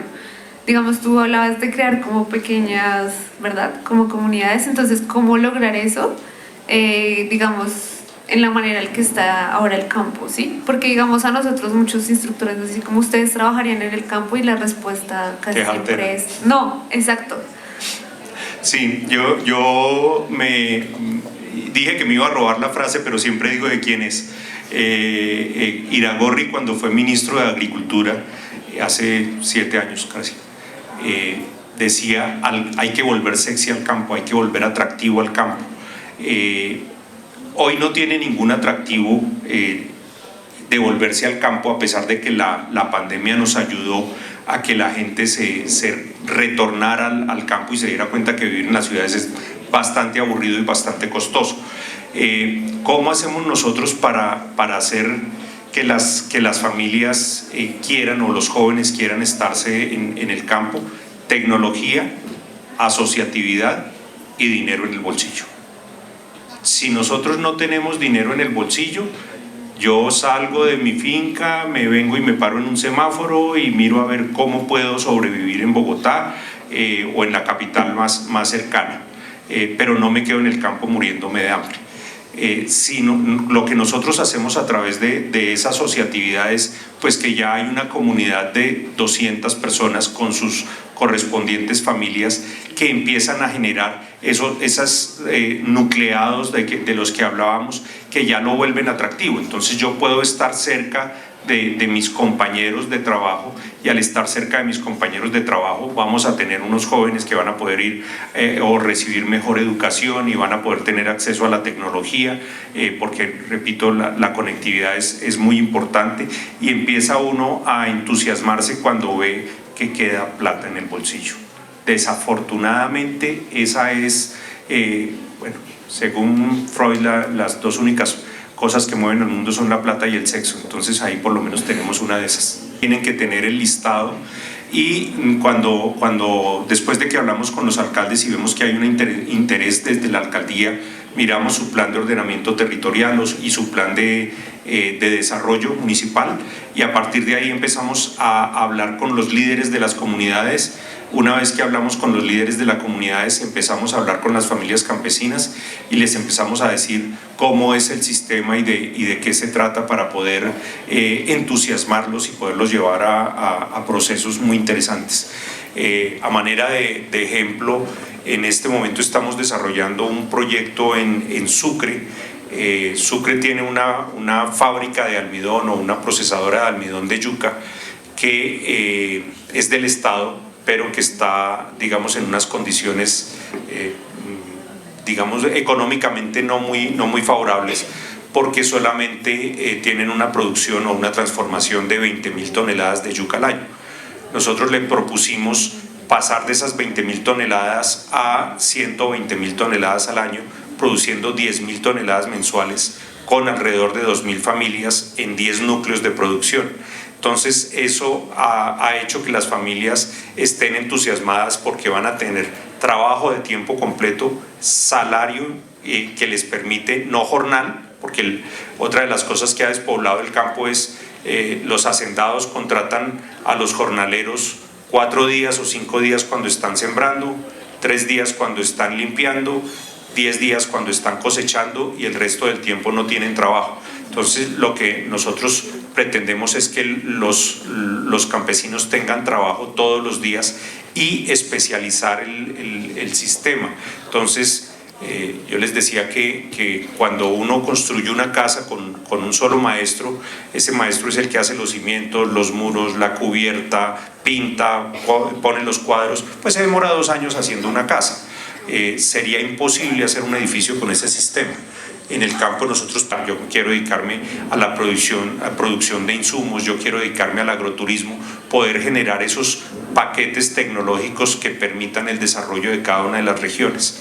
S5: digamos, tú hablabas de crear como pequeñas, ¿verdad? Como comunidades, entonces, ¿cómo lograr eso? Digamos, en la manera en que está ahora el campo, ¿sí? Porque, digamos, a nosotros muchos instructores nos dicen, ¿cómo ustedes trabajarían en el campo? Y la respuesta casi siempre es, no, exacto.
S2: Sí, yo me dije que me iba a robar la frase, pero siempre digo de quién es. Iragorri, cuando fue ministro de Agricultura, hace 7 años casi, decía, hay que volver sexy al campo, hay que volver atractivo al campo. Hoy no tiene ningún atractivo de volverse al campo, a pesar de que la pandemia nos ayudó a que la gente se retornara al campo y se diera cuenta que vivir en las ciudades es bastante aburrido y bastante costoso. ¿Cómo hacemos nosotros para hacer que las familias quieran o los jóvenes quieran estarse en el campo? Tecnología, asociatividad y dinero en el bolsillo. Si nosotros no tenemos dinero en el bolsillo, yo salgo de mi finca, me vengo y me paro en un semáforo y miro a ver cómo puedo sobrevivir en Bogotá o en la capital más cercana, pero no me quedo en el campo muriéndome de hambre. Sino lo que nosotros hacemos a través de esa asociatividad es pues que ya hay una comunidad de 200 personas con sus correspondientes familias que empiezan a generar esos nucleados de los que hablábamos, que ya lo vuelven atractivo. Entonces yo puedo estar cerca de mis compañeros de trabajo, y al estar cerca de mis compañeros de trabajo vamos a tener unos jóvenes que van a poder ir o recibir mejor educación y van a poder tener acceso a la tecnología, porque repito, la conectividad es muy importante, y empieza uno a entusiasmarse cuando ve que queda plata en el bolsillo. Desafortunadamente esa es, bueno, según Freud, las dos únicas cosas que mueven al mundo son la plata y el sexo. Entonces ahí por lo menos tenemos una de esas. Tienen que tener el listado, y cuando después de que hablamos con los alcaldes y vemos que hay un interés desde la alcaldía, miramos su plan de ordenamiento territorial y su plan de desarrollo municipal, y a partir de ahí empezamos a hablar con los líderes de las comunidades. Una vez que hablamos con los líderes de las comunidades, empezamos a hablar con las familias campesinas y les empezamos a decir cómo es el sistema y de qué se trata, para poder entusiasmarlos y poderlos llevar a procesos muy interesantes. A manera de ejemplo, en este momento estamos desarrollando un proyecto en Sucre. Sucre tiene una fábrica de almidón o una procesadora de almidón de yuca que es del Estado, pero que está, digamos, en unas condiciones, digamos, económicamente no muy favorables, porque solamente tienen una producción o una transformación de 20.000 toneladas de yuca al año. Nosotros le propusimos pasar de esas 20.000 toneladas a 120.000 toneladas al año, produciendo 10.000 toneladas mensuales con alrededor de 2.000 familias en 10 núcleos de producción. Entonces eso ha hecho que las familias estén entusiasmadas, porque van a tener trabajo de tiempo completo, salario que les permite, no jornal, porque otra de las cosas que ha despoblado el campo es los hacendados contratan a los jornaleros 4 días o 5 días cuando están sembrando, 3 días cuando están limpiando, 10 días cuando están cosechando, y el resto del tiempo no tienen trabajo. Entonces lo que nosotros pretendemos es que los campesinos tengan trabajo todos los días y especializar el sistema. Entonces Yo les decía que cuando uno construye una casa con un solo maestro, ese maestro es el que hace los cimientos, los muros, la cubierta, pinta, pone los cuadros, pues se demora 2 años haciendo una casa. Sería imposible hacer un edificio con ese sistema. En el campo yo quiero dedicarme a la producción de insumos, yo quiero dedicarme al agroturismo, poder generar esos paquetes tecnológicos que permitan el desarrollo de cada una de las regiones.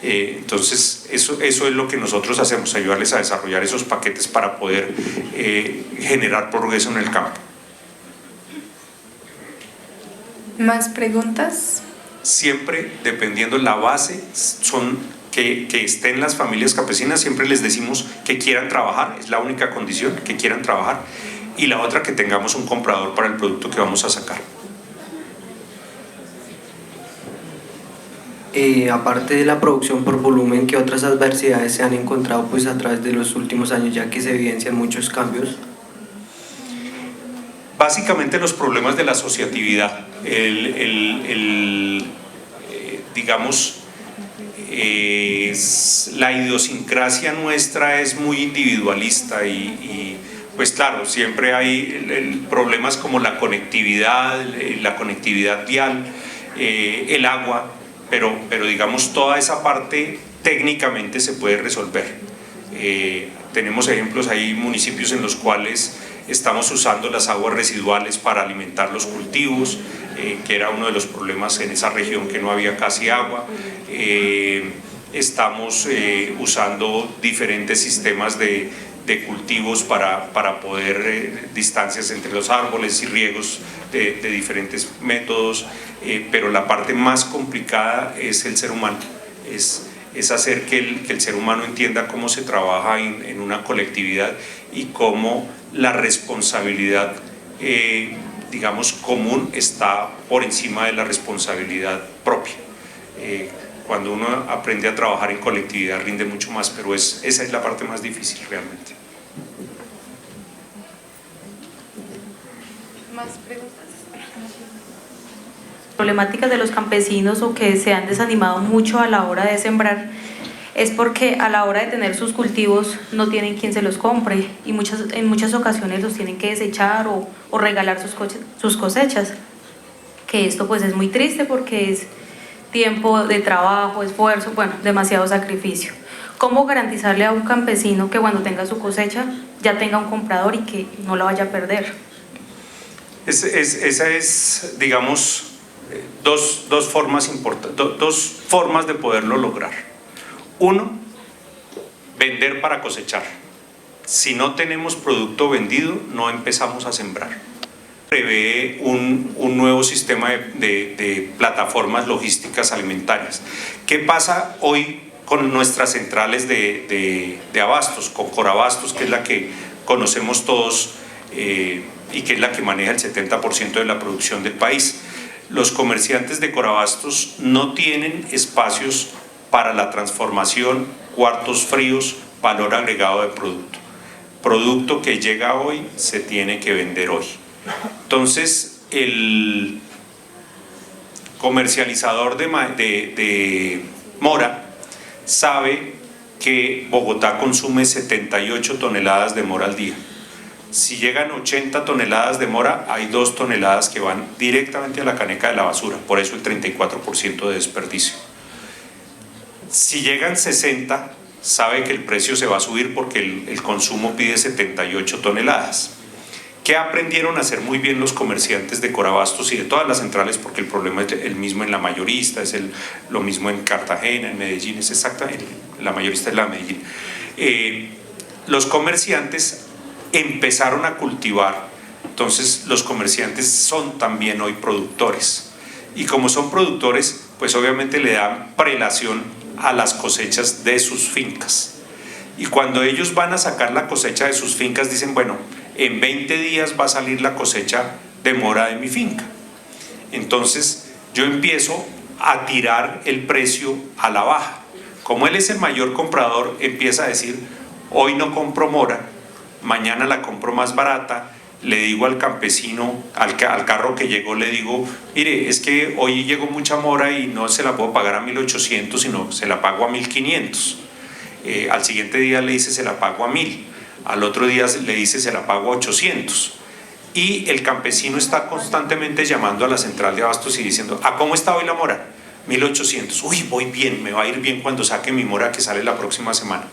S2: Entonces eso es lo que nosotros hacemos, ayudarles a desarrollar esos paquetes para poder generar progreso en el campo.
S1: ¿Más preguntas?
S2: Siempre, dependiendo la base, son que estén las familias campesinas, siempre les decimos que quieran trabajar, es la única condición, que quieran trabajar, y la otra, que tengamos un comprador para el producto que vamos a sacar.
S3: Aparte de la producción por volumen, ¿qué otras adversidades se han encontrado pues a través de los últimos años, ya que se evidencian muchos cambios?
S2: Básicamente los problemas de la asociatividad, digamos, la idiosincrasia nuestra es muy individualista y pues claro, siempre hay problemas como la conectividad vial, el agua, pero digamos toda esa parte técnicamente se puede resolver. Tenemos ejemplos, hay municipios en los cuales estamos usando las aguas residuales para alimentar los cultivos, que era uno de los problemas en esa región, que no había casi agua. Estamos usando diferentes sistemas de cultivos para poder distancias entre los árboles y riegos de diferentes métodos, pero la parte más complicada es el ser humano, es hacer que el ser humano entienda cómo se trabaja en una colectividad y cómo la responsabilidad digamos común está por encima de la responsabilidad propia. Cuando uno aprende a trabajar en colectividad rinde mucho más, pero esa es la parte más difícil realmente.
S1: ¿Más preguntas?
S6: Problemáticas de los campesinos o que se han desanimado mucho a la hora de sembrar es porque a la hora de tener sus cultivos no tienen quien se los compre y en muchas ocasiones los tienen que desechar o regalar sus cosechas, que esto pues es muy triste porque es tiempo de trabajo, esfuerzo, bueno, demasiado sacrificio. ¿Cómo garantizarle a un campesino que cuando tenga su cosecha ya tenga un comprador y que no la vaya a perder?
S2: Esa es, digamos, dos formas importantes, dos formas de poderlo lograr. Uno, vender para cosechar. Si no tenemos producto vendido, no empezamos a sembrar. Prevé un nuevo sistema de plataformas logísticas alimentarias. ¿Qué pasa hoy con nuestras centrales de abastos, con Corabastos, que es la que conocemos todos y que es la que maneja el 70% de la producción del país? Los comerciantes de Corabastos no tienen espacios para la transformación, cuartos fríos, valor agregado de producto. Producto que llega hoy se tiene que vender hoy. Entonces, el comercializador de mora sabe que Bogotá consume 78 toneladas de mora al día. Si llegan 80 toneladas de mora, hay 2 toneladas que van directamente a la caneca de la basura, por eso el 34% de desperdicio. Si llegan 60, sabe que el precio se va a subir porque el consumo pide 78 toneladas. ¿Qué aprendieron a hacer muy bien los comerciantes de Corabastos y de todas las centrales? Porque el problema es el mismo en la mayorista, es lo mismo en Cartagena, en Medellín, es exactamente, la mayorista es la de Medellín. Los comerciantes empezaron a cultivar, entonces los comerciantes son también hoy productores. Y como son productores, pues obviamente le dan prelación a las cosechas de sus fincas. Y cuando ellos van a sacar la cosecha de sus fincas, dicen, bueno, en 20 días va a salir la cosecha de mora de mi finca. Entonces yo empiezo a tirar el precio a la baja. Como él es el mayor comprador, empieza a decir, hoy no compro mora, mañana la compro más barata le digo al campesino, al carro que llegó, le digo, mire, es que hoy llegó mucha mora y no se la puedo pagar a 1.800, sino se la pago a 1.500. Al siguiente día le dice, se la pago a 1.000. Al otro día le dice, se la pago a 800. Y el campesino está constantemente llamando a la central de abastos y diciendo, ¿a cómo está hoy la mora? 1.800. Uy, voy bien, me va a ir bien cuando saque mi mora que sale la próxima semana.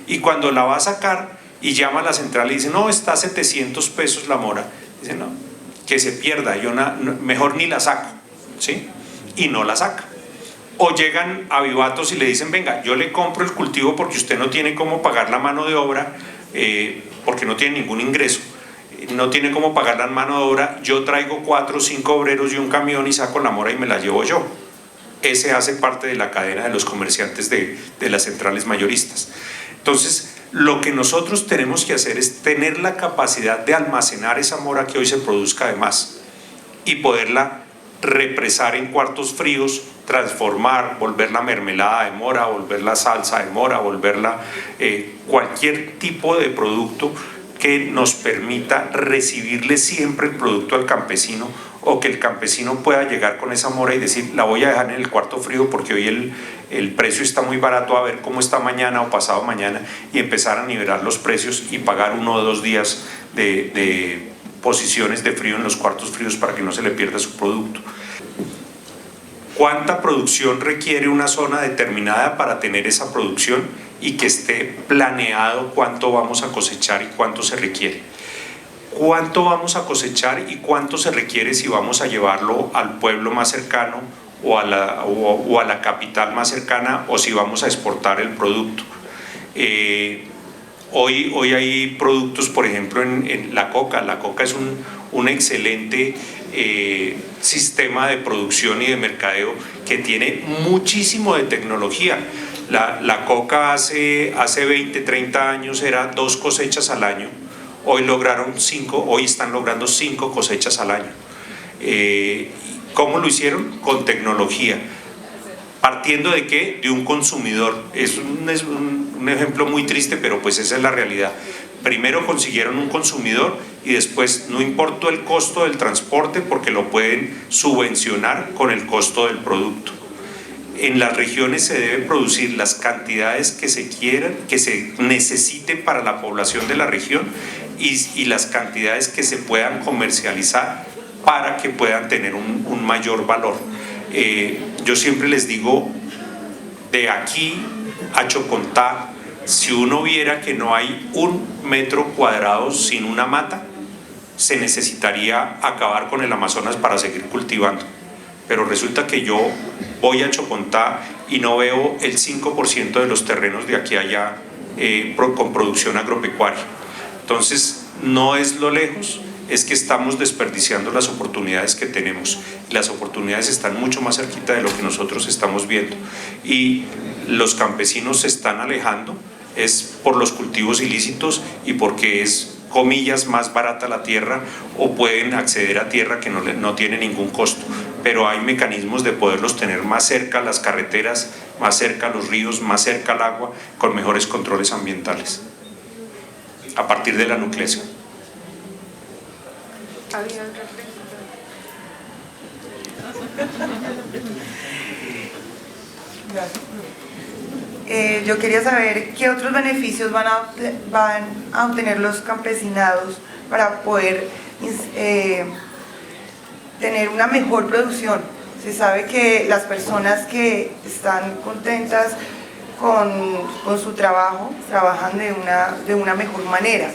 S2: Y cuando la va a sacar y llama a la central y dice, no, está a 700 pesos la mora. Dice, no, que se pierda, yo mejor ni la saco, ¿sí? Y no la saca. O llegan a Vivatos y le dicen, venga, yo le compro el cultivo porque usted no tiene cómo pagar la mano de obra, porque no tiene ningún ingreso, no tiene cómo pagar la mano de obra, yo traigo 4 o 5 obreros y un camión y saco la mora y me la llevo yo. Ese hace parte de la cadena de los comerciantes de las centrales mayoristas. Entonces, lo que nosotros tenemos que hacer es tener la capacidad de almacenar esa mora que hoy se produzca de más y poderla represar en cuartos fríos, transformar, volverla mermelada de mora, volverla salsa de mora, volverla cualquier tipo de producto que nos permita recibirle siempre el producto al campesino, o que el campesino pueda llegar con esa mora y decir, la voy a dejar en el cuarto frío porque hoy el precio está muy barato, a ver cómo está mañana o pasado mañana, y empezar a nivelar los precios y pagar 1 o 2 días de posiciones de frío en los cuartos fríos para que no se le pierda su producto. ¿Cuánta producción requiere una zona determinada para tener esa producción y que esté planeado cuánto vamos a cosechar y cuánto se requiere? ¿Cuánto vamos a cosechar y cuánto se requiere si vamos a llevarlo al pueblo más cercano o a la capital más cercana, o si vamos a exportar el producto? Hoy hay productos, por ejemplo, en la coca. La coca es un excelente sistema de producción y de mercadeo que tiene muchísimo de tecnología. La coca hace 20, 30 años era 2 cosechas al año. Hoy están logrando 5 cosechas al año. ¿Cómo lo hicieron? Con tecnología. ¿Partiendo de qué? De un consumidor. Es un ejemplo muy triste, pero pues esa es la realidad. Primero consiguieron un consumidor y después no importó el costo del transporte porque lo pueden subvencionar con el costo del producto. En las regiones se deben producir las cantidades que se quieran, que se necesiten para la población de la región, y las cantidades que se puedan comercializar para que puedan tener un mayor valor. Yo siempre les digo, de aquí a Chocontá, si uno viera que no hay 1 metro cuadrado sin una mata, se necesitaría acabar con el Amazonas para seguir cultivando. Pero resulta que yo voy a Chocontá y no veo el 5% de los terrenos de aquí a allá con producción agropecuaria. Entonces, no es lo lejos, es que estamos desperdiciando las oportunidades que tenemos. Las oportunidades están mucho más cerquita de lo que nosotros estamos viendo. Y los campesinos se están alejando, es por los cultivos ilícitos y porque es, comillas, más barata la tierra, o pueden acceder a tierra que no tiene ningún costo. Pero hay mecanismos de poderlos tener más cerca las carreteras, más cerca los ríos, más cerca el agua, con mejores controles ambientales, a partir de la nucleación.
S4: Yo quería saber qué otros beneficios van a obtener los campesinados para poder tener una mejor producción. Se sabe que las personas que están contentas con su trabajo trabajan de una mejor manera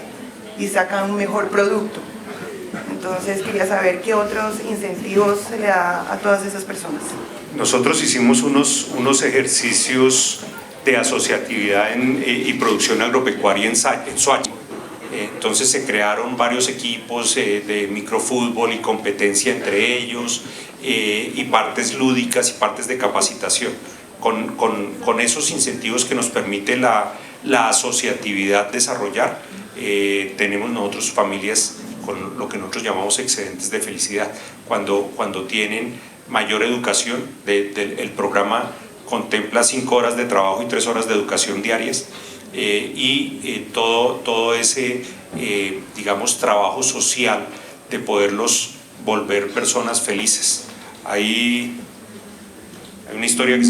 S4: y sacan un mejor producto. Entonces quería saber qué otros incentivos se le da a todas esas personas.
S2: Nosotros hicimos unos ejercicios de asociatividad y producción agropecuaria en Soacha. Entonces se crearon varios equipos de microfútbol y competencia entre ellos, y partes lúdicas y partes de capacitación. Con esos incentivos que nos permite la asociatividad desarrollar, tenemos nosotros familias con lo que nosotros llamamos excedentes de felicidad. Cuando tienen mayor educación, el programa contempla 5 horas de trabajo y 3 horas de educación diarias. todo ese, digamos, trabajo social de poderlos volver personas felices. Hay una historia que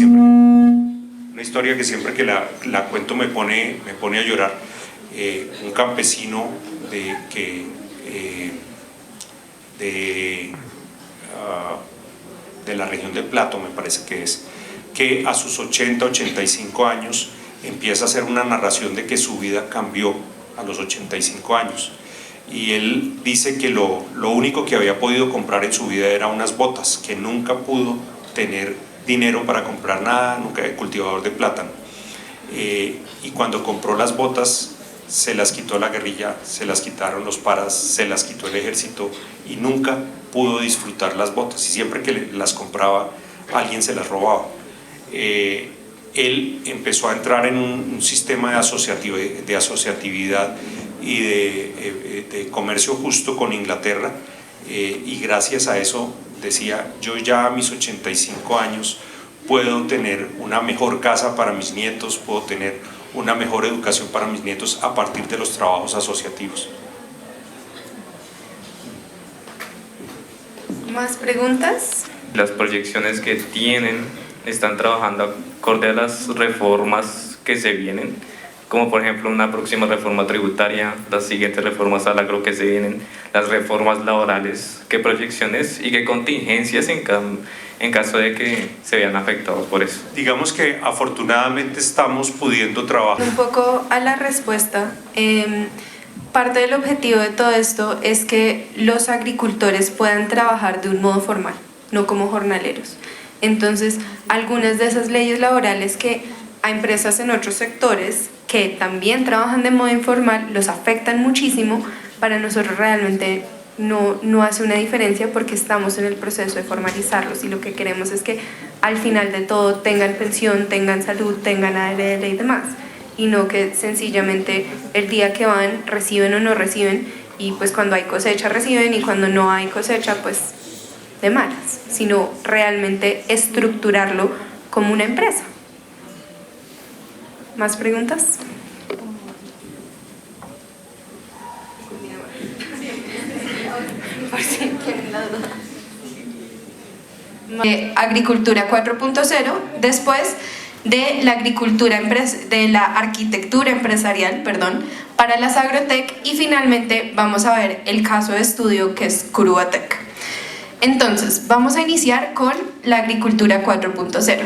S2: siempre que la cuento me pone a llorar. Un campesino de la región de Plato, me parece que a sus 85 años empieza a hacer una narración de que su vida cambió a los 85 años. Y él dice que lo único que había podido comprar en su vida era unas botas, que nunca pudo tener dinero para comprar nada, nunca era cultivador de plátano. Y cuando compró las botas, se las quitó la guerrilla, se las quitaron los paras, se las quitó el ejército y nunca pudo disfrutar las botas. Y siempre que las compraba, alguien se las robaba. Él empezó a entrar en un sistema de asociatividad y de comercio justo con Inglaterra, y gracias a eso decía: yo ya a mis 85 años puedo tener una mejor casa para mis nietos, puedo tener una mejor educación para mis nietos a partir de los trabajos asociativos.
S1: ¿Más preguntas?
S7: Las proyecciones que tienen están trabajando acorde a las reformas que se vienen, como por ejemplo una próxima reforma tributaria, las siguientes reformas al agro que se vienen, las reformas laborales. ¿Qué proyecciones y qué contingencias en caso de que se vean afectados por eso?
S2: Digamos que afortunadamente estamos pudiendo trabajar.
S1: Un poco a la respuesta. Parte del objetivo de todo esto es que los agricultores puedan trabajar de un modo formal, no como jornaleros. Entonces, algunas de esas leyes laborales que a empresas en otros sectores que también trabajan de modo informal los afectan muchísimo, para nosotros realmente no hace una diferencia porque estamos en el proceso de formalizarlos, y lo que queremos es que al final de todo tengan pensión, tengan salud, tengan ARL y demás, y no que sencillamente el día que van reciben o no reciben, y pues cuando hay cosecha reciben y cuando no hay cosecha pues de malas, sino realmente estructurarlo como una empresa. ¿Más preguntas? Agricultura 4.0, después de la arquitectura empresarial, para las agrotech, y finalmente vamos a ver el caso de estudio que es Curuatec. Entonces, vamos a iniciar con la agricultura 4.0.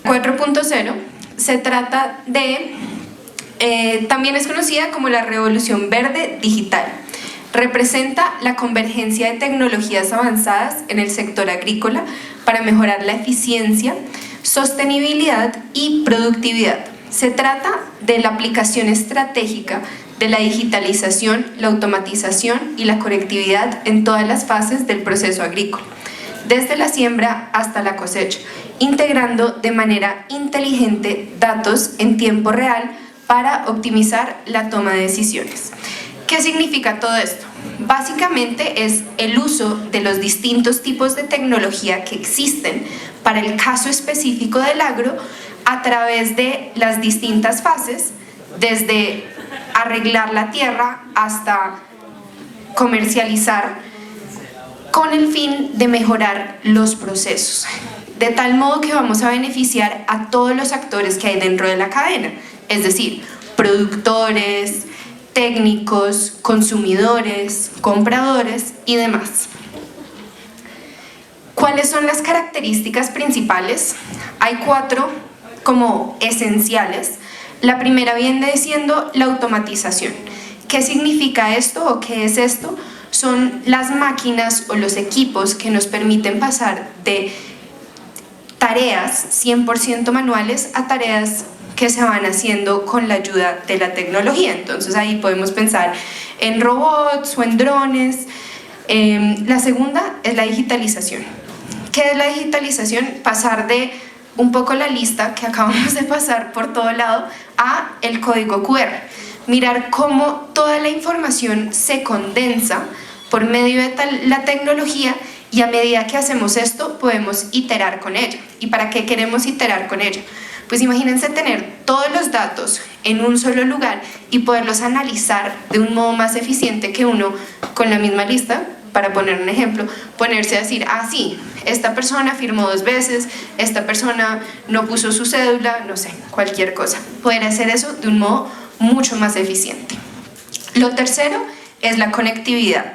S1: 4.0 se trata de, también es conocida como la revolución verde digital. Representa la convergencia de tecnologías avanzadas en el sector agrícola para mejorar la eficiencia, sostenibilidad y productividad. Se trata de la aplicación estratégica de la digitalización, la automatización y la conectividad en todas las fases del proceso agrícola, desde la siembra hasta la cosecha, integrando de manera inteligente datos en tiempo real para optimizar la toma de decisiones. ¿Qué significa todo esto? Básicamente es el uso de los distintos tipos de tecnología que existen para el caso específico del agro a través de las distintas fases, desde arreglar la tierra hasta comercializar, con el fin de mejorar los procesos, de tal modo que vamos a beneficiar a todos los actores que hay dentro de la cadena, es decir, productores, técnicos, consumidores, compradores y demás. ¿Cuáles son las características principales? Hay 4 como esenciales. La primera viene siendo la automatización. ¿Qué significa esto o qué es esto? Son las máquinas o los equipos que nos permiten pasar de tareas 100% manuales a tareas que se van haciendo con la ayuda de la tecnología. Entonces ahí podemos pensar en robots o en drones. La segunda es la digitalización. ¿Qué es la digitalización? Pasar de un poco la lista que acabamos de pasar por todo lado a el código QR. Mirar cómo toda la información se condensa por medio de la tecnología, y a medida que hacemos esto podemos iterar con ella. ¿Y para qué queremos iterar con ella? Pues imagínense tener todos los datos en un solo lugar y poderlos analizar de un modo más eficiente que uno con la misma lista. Para poner un ejemplo, ponerse a decir, ah sí, esta persona firmó 2 veces, esta persona no puso su cédula, no sé, cualquier cosa. Poder hacer eso de un modo mucho más eficiente. Lo tercero es la conectividad.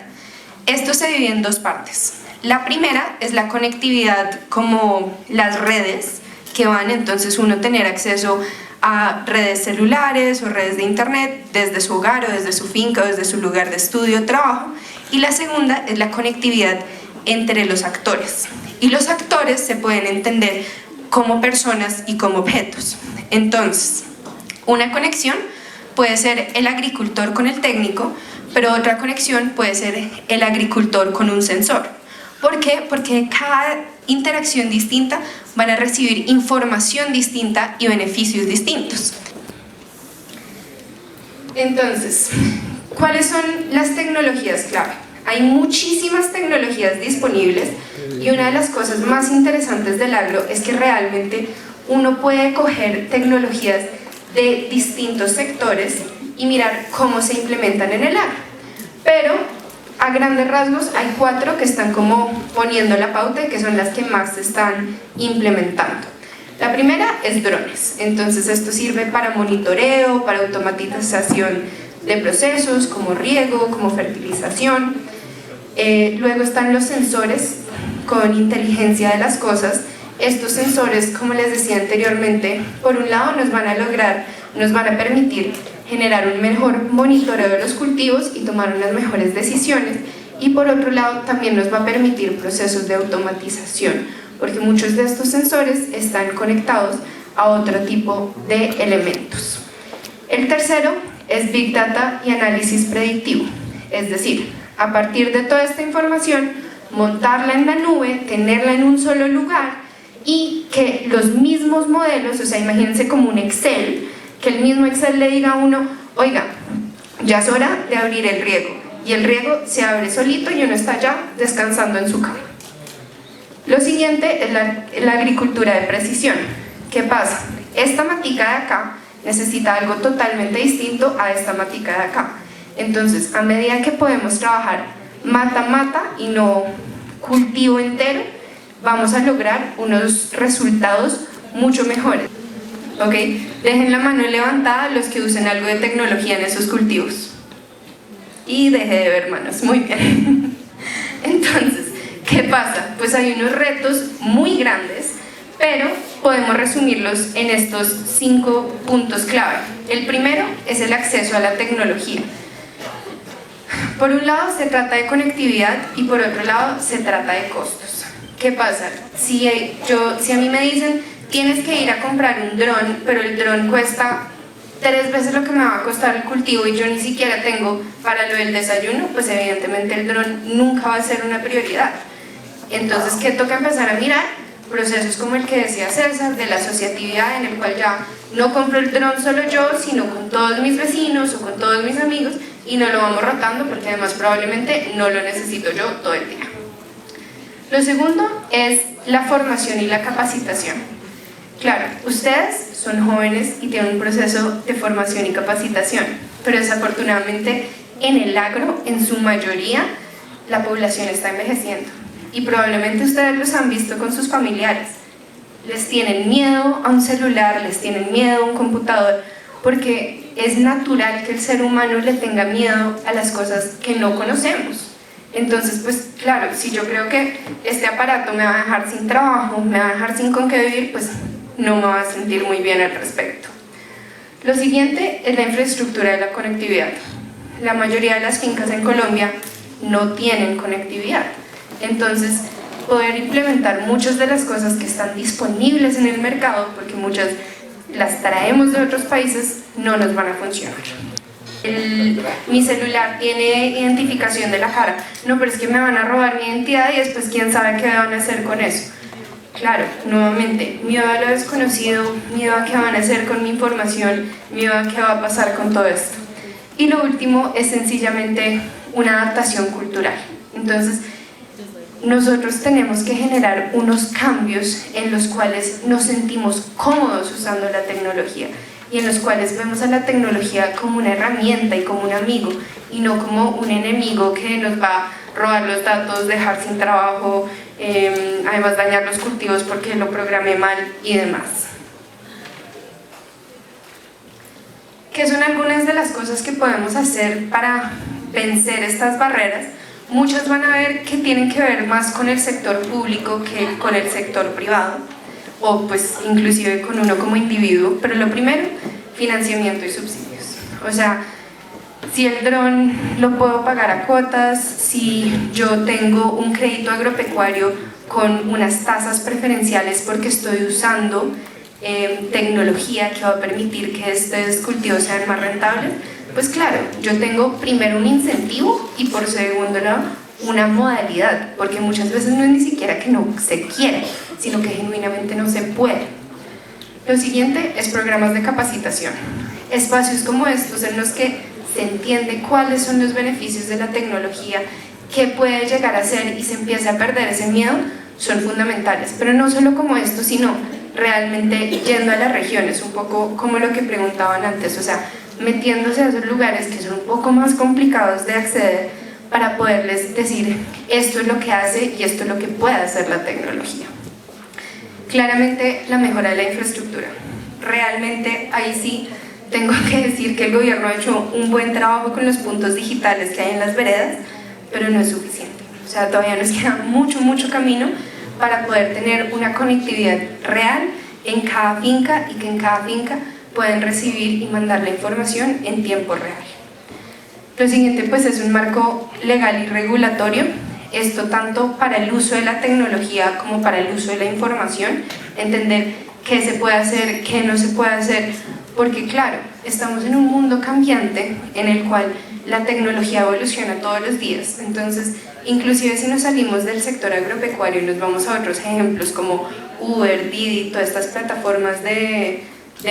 S1: Esto se divide en 2 partes. La primera es la conectividad como las redes que van, entonces uno tener acceso a redes celulares o redes de internet desde su hogar o desde su finca o desde su lugar de estudio o trabajo. Y la segunda es la conectividad entre los actores. Y los actores se pueden entender como personas y como objetos. Entonces, una conexión puede ser el agricultor con el técnico, pero otra conexión puede ser el agricultor con un sensor. ¿Por qué? Porque cada interacción distinta van a recibir información distinta y beneficios distintos. Entonces, ¿cuáles son las tecnologías clave? Hay muchísimas tecnologías disponibles y una de las cosas más interesantes del agro es que realmente uno puede coger tecnologías de distintos sectores y mirar cómo se implementan en el agro. Pero a grandes rasgos hay 4 que están como poniendo la pauta y que son las que más se están implementando. La primera es drones, entonces esto sirve para monitoreo, para automatización de procesos como riego, como fertilización. Luego están los sensores con inteligencia de las cosas. Estos sensores, como les decía anteriormente, por un lado nos van a permitir generar un mejor monitoreo de los cultivos y tomar unas mejores decisiones, y por otro lado también nos va a permitir procesos de automatización, porque muchos de estos sensores están conectados a otro tipo de elementos. El tercero es Big Data y análisis predictivo, es decir, a partir de toda esta información, montarla en la nube, tenerla en un solo lugar y que los mismos modelos, o sea, imagínense como un Excel, que el mismo Excel le diga a uno, oiga, ya es hora de abrir el riego, y el riego se abre solito y uno está ya descansando en su cama. Lo siguiente es la agricultura de precisión. ¿Qué pasa? Esta matica de acá necesita algo totalmente distinto a esta matica de acá. Entonces, a medida que podemos trabajar mata a mata y no cultivo entero, vamos a lograr unos resultados mucho mejores. ¿Ok? Dejen la mano levantada los que usen algo de tecnología en esos cultivos. Y deje de ver manos. Muy bien. Entonces, ¿qué pasa? Pues hay unos retos muy grandes, pero podemos resumirlos en estos 5 puntos clave. El primero es el acceso a la tecnología. Por un lado se trata de conectividad y por otro lado se trata de costos. ¿Qué pasa? Si a mí me dicen tienes que ir a comprar un dron, pero el dron cuesta 3 veces lo que me va a costar el cultivo y yo ni siquiera tengo para lo del desayuno, pues evidentemente el dron nunca va a ser una prioridad. Entonces, ¿qué toca empezar a mirar? Procesos como el que decía César, de la asociatividad, en el cual ya no compro el dron solo yo, sino con todos mis vecinos o con todos mis amigos, y no lo vamos rotando porque además probablemente no lo necesito yo todo el día. Lo segundo es la formación y la capacitación. Claro, ustedes son jóvenes y tienen un proceso de formación y capacitación, pero desafortunadamente en el agro, en su mayoría, la población está envejeciendo. Y probablemente ustedes los han visto con sus familiares. Les tienen miedo a un celular, les tienen miedo a un computador, porque es natural que el ser humano le tenga miedo a las cosas que no conocemos. Entonces, pues claro, si yo creo que este aparato me va a dejar sin trabajo, me va a dejar sin con qué vivir, pues no me va a sentir muy bien al respecto. Lo siguiente es la infraestructura de la conectividad. La mayoría de las fincas en Colombia no tienen conectividad. Entonces, poder implementar muchas de las cosas que están disponibles en el mercado, porque muchas las traemos de otros países, no nos van a funcionar. Mi celular tiene identificación de la cara. No, pero es que me van a robar mi identidad y después quién sabe qué van a hacer con eso. Claro, nuevamente, miedo a lo desconocido, miedo a qué van a hacer con mi información, miedo a qué va a pasar con todo esto. Y lo último es sencillamente una adaptación cultural. Entonces, nosotros tenemos que generar unos cambios en los cuales nos sentimos cómodos usando la tecnología y en los cuales vemos a la tecnología como una herramienta y como un amigo y no como un enemigo que nos va a robar los datos, dejar sin trabajo, además dañar los cultivos porque lo programé mal y demás. ¿Qué son algunas de las cosas que podemos hacer para vencer estas barreras? Muchas van a ver que tienen que ver más con el sector público que con el sector privado, o pues inclusive con uno como individuo, pero lo primero, financiamiento y subsidios. O sea, si el dron lo puedo pagar a cuotas, si yo tengo un crédito agropecuario con unas tasas preferenciales porque estoy usando tecnología que va a permitir que estos cultivos sean más rentables, pues claro, yo tengo primero un incentivo y por segundo lado una modalidad, porque muchas veces no es ni siquiera que no se quiere, sino que genuinamente no se puede. Lo siguiente es programas de capacitación, espacios como estos en los que se entiende cuáles son los beneficios de la tecnología, qué puede llegar a ser y se empieza a perder ese miedo, son fundamentales, pero no solo como esto, sino realmente yendo a las regiones, un poco como lo que preguntaban antes, o sea, metiéndose a esos lugares que son un poco más complicados de acceder para poderles decir esto es lo que hace y esto es lo que puede hacer la tecnología. Claramente la mejora de la infraestructura. Realmente ahí sí tengo que decir que el gobierno ha hecho un buen trabajo con los puntos digitales que hay en las veredas, pero no es suficiente. O sea, todavía nos queda mucho camino para poder tener una conectividad real en cada finca y que en cada finca pueden recibir y mandar la información en tiempo real. Lo siguiente pues es un marco legal y regulatorio, esto tanto para el uso de la tecnología como para el uso de la información, entender qué se puede hacer, qué no se puede hacer, porque claro, estamos en un mundo cambiante en el cual la tecnología evoluciona todos los días, entonces inclusive si nos salimos del sector agropecuario y nos vamos a otros ejemplos como Uber, Didi, todas estas plataformas de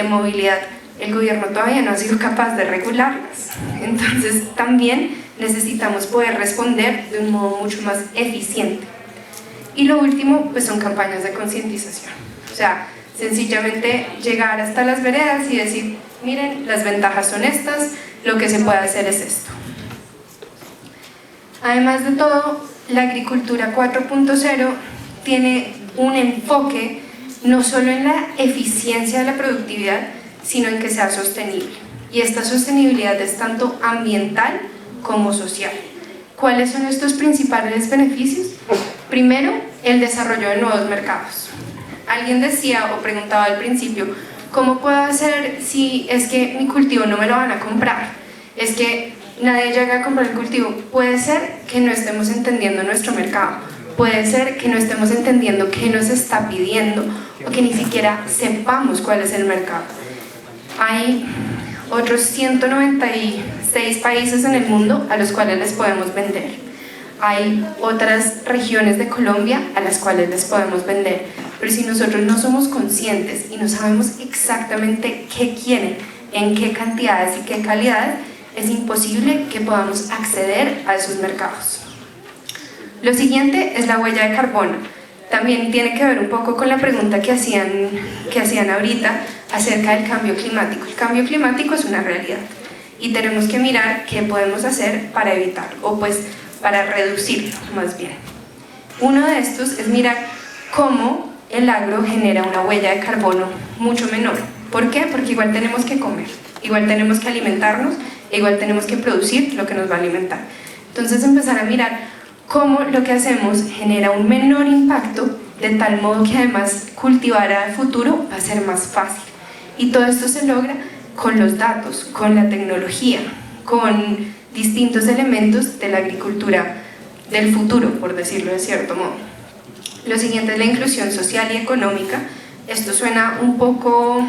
S1: movilidad, el gobierno todavía no ha sido capaz de regularlas. Entonces también necesitamos poder responder de un modo mucho más eficiente. Y lo último, pues son campañas de concientización. O sea, sencillamente llegar hasta las veredas y decir, miren, las ventajas son estas, lo que se puede hacer es esto. Además de todo, la agricultura 4.0 tiene un enfoque no solo en la eficiencia de la productividad, sino en que sea sostenible. Y esta sostenibilidad es tanto ambiental como social. ¿Cuáles son estos principales beneficios? Primero, el desarrollo de nuevos mercados. Alguien decía o preguntaba al principio, ¿cómo puedo hacer si es que mi cultivo no me lo van a comprar? Es que nadie llega a comprar el cultivo. Puede ser que no estemos entendiendo nuestro mercado. Puede ser que no estemos entendiendo qué nos está pidiendo o que ni siquiera sepamos cuál es el mercado. Hay otros 196 países en el mundo a los cuales les podemos vender. Hay otras regiones de Colombia a las cuales les podemos vender. Pero si nosotros no somos conscientes y no sabemos exactamente qué quieren, en qué cantidades y qué calidades, es imposible que podamos acceder a esos mercados. Lo siguiente es la huella de carbono. También tiene que ver un poco con la pregunta que hacían ahorita acerca del cambio climático. El cambio climático es una realidad y tenemos que mirar qué podemos hacer para evitarlo, o pues para reducirlo más bien. Uno de estos es mirar cómo el agro genera una huella de carbono mucho menor. ¿Por qué? Porque igual tenemos que comer, igual tenemos que alimentarnos, e igual tenemos que producir lo que nos va a alimentar. Entonces empezar a mirar cómo lo que hacemos genera un menor impacto, de tal modo que además cultivar al futuro va a ser más fácil. Y todo esto se logra con los datos, con la tecnología, con distintos elementos de la agricultura del futuro, por decirlo de cierto modo. Lo siguiente es la inclusión social y económica. Esto suena un poco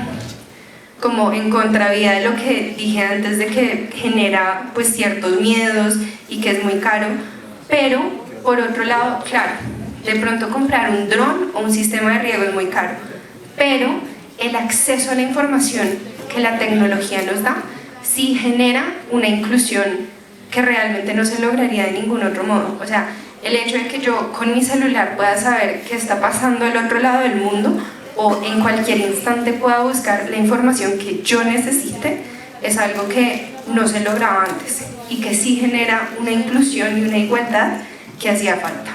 S1: como en contravía de lo que dije antes, de que genera pues ciertos miedos y que es muy caro, pero por otro lado, claro, de pronto comprar un dron o un sistema de riego es muy caro, pero el acceso a la información que la tecnología nos da sí genera una inclusión que realmente no se lograría de ningún otro modo. O sea, El hecho de que yo con mi celular pueda saber qué está pasando al otro lado del mundo o en cualquier instante pueda buscar la información que yo necesite es algo que no se lograba antes y que sí genera una inclusión y una igualdad que hacía falta.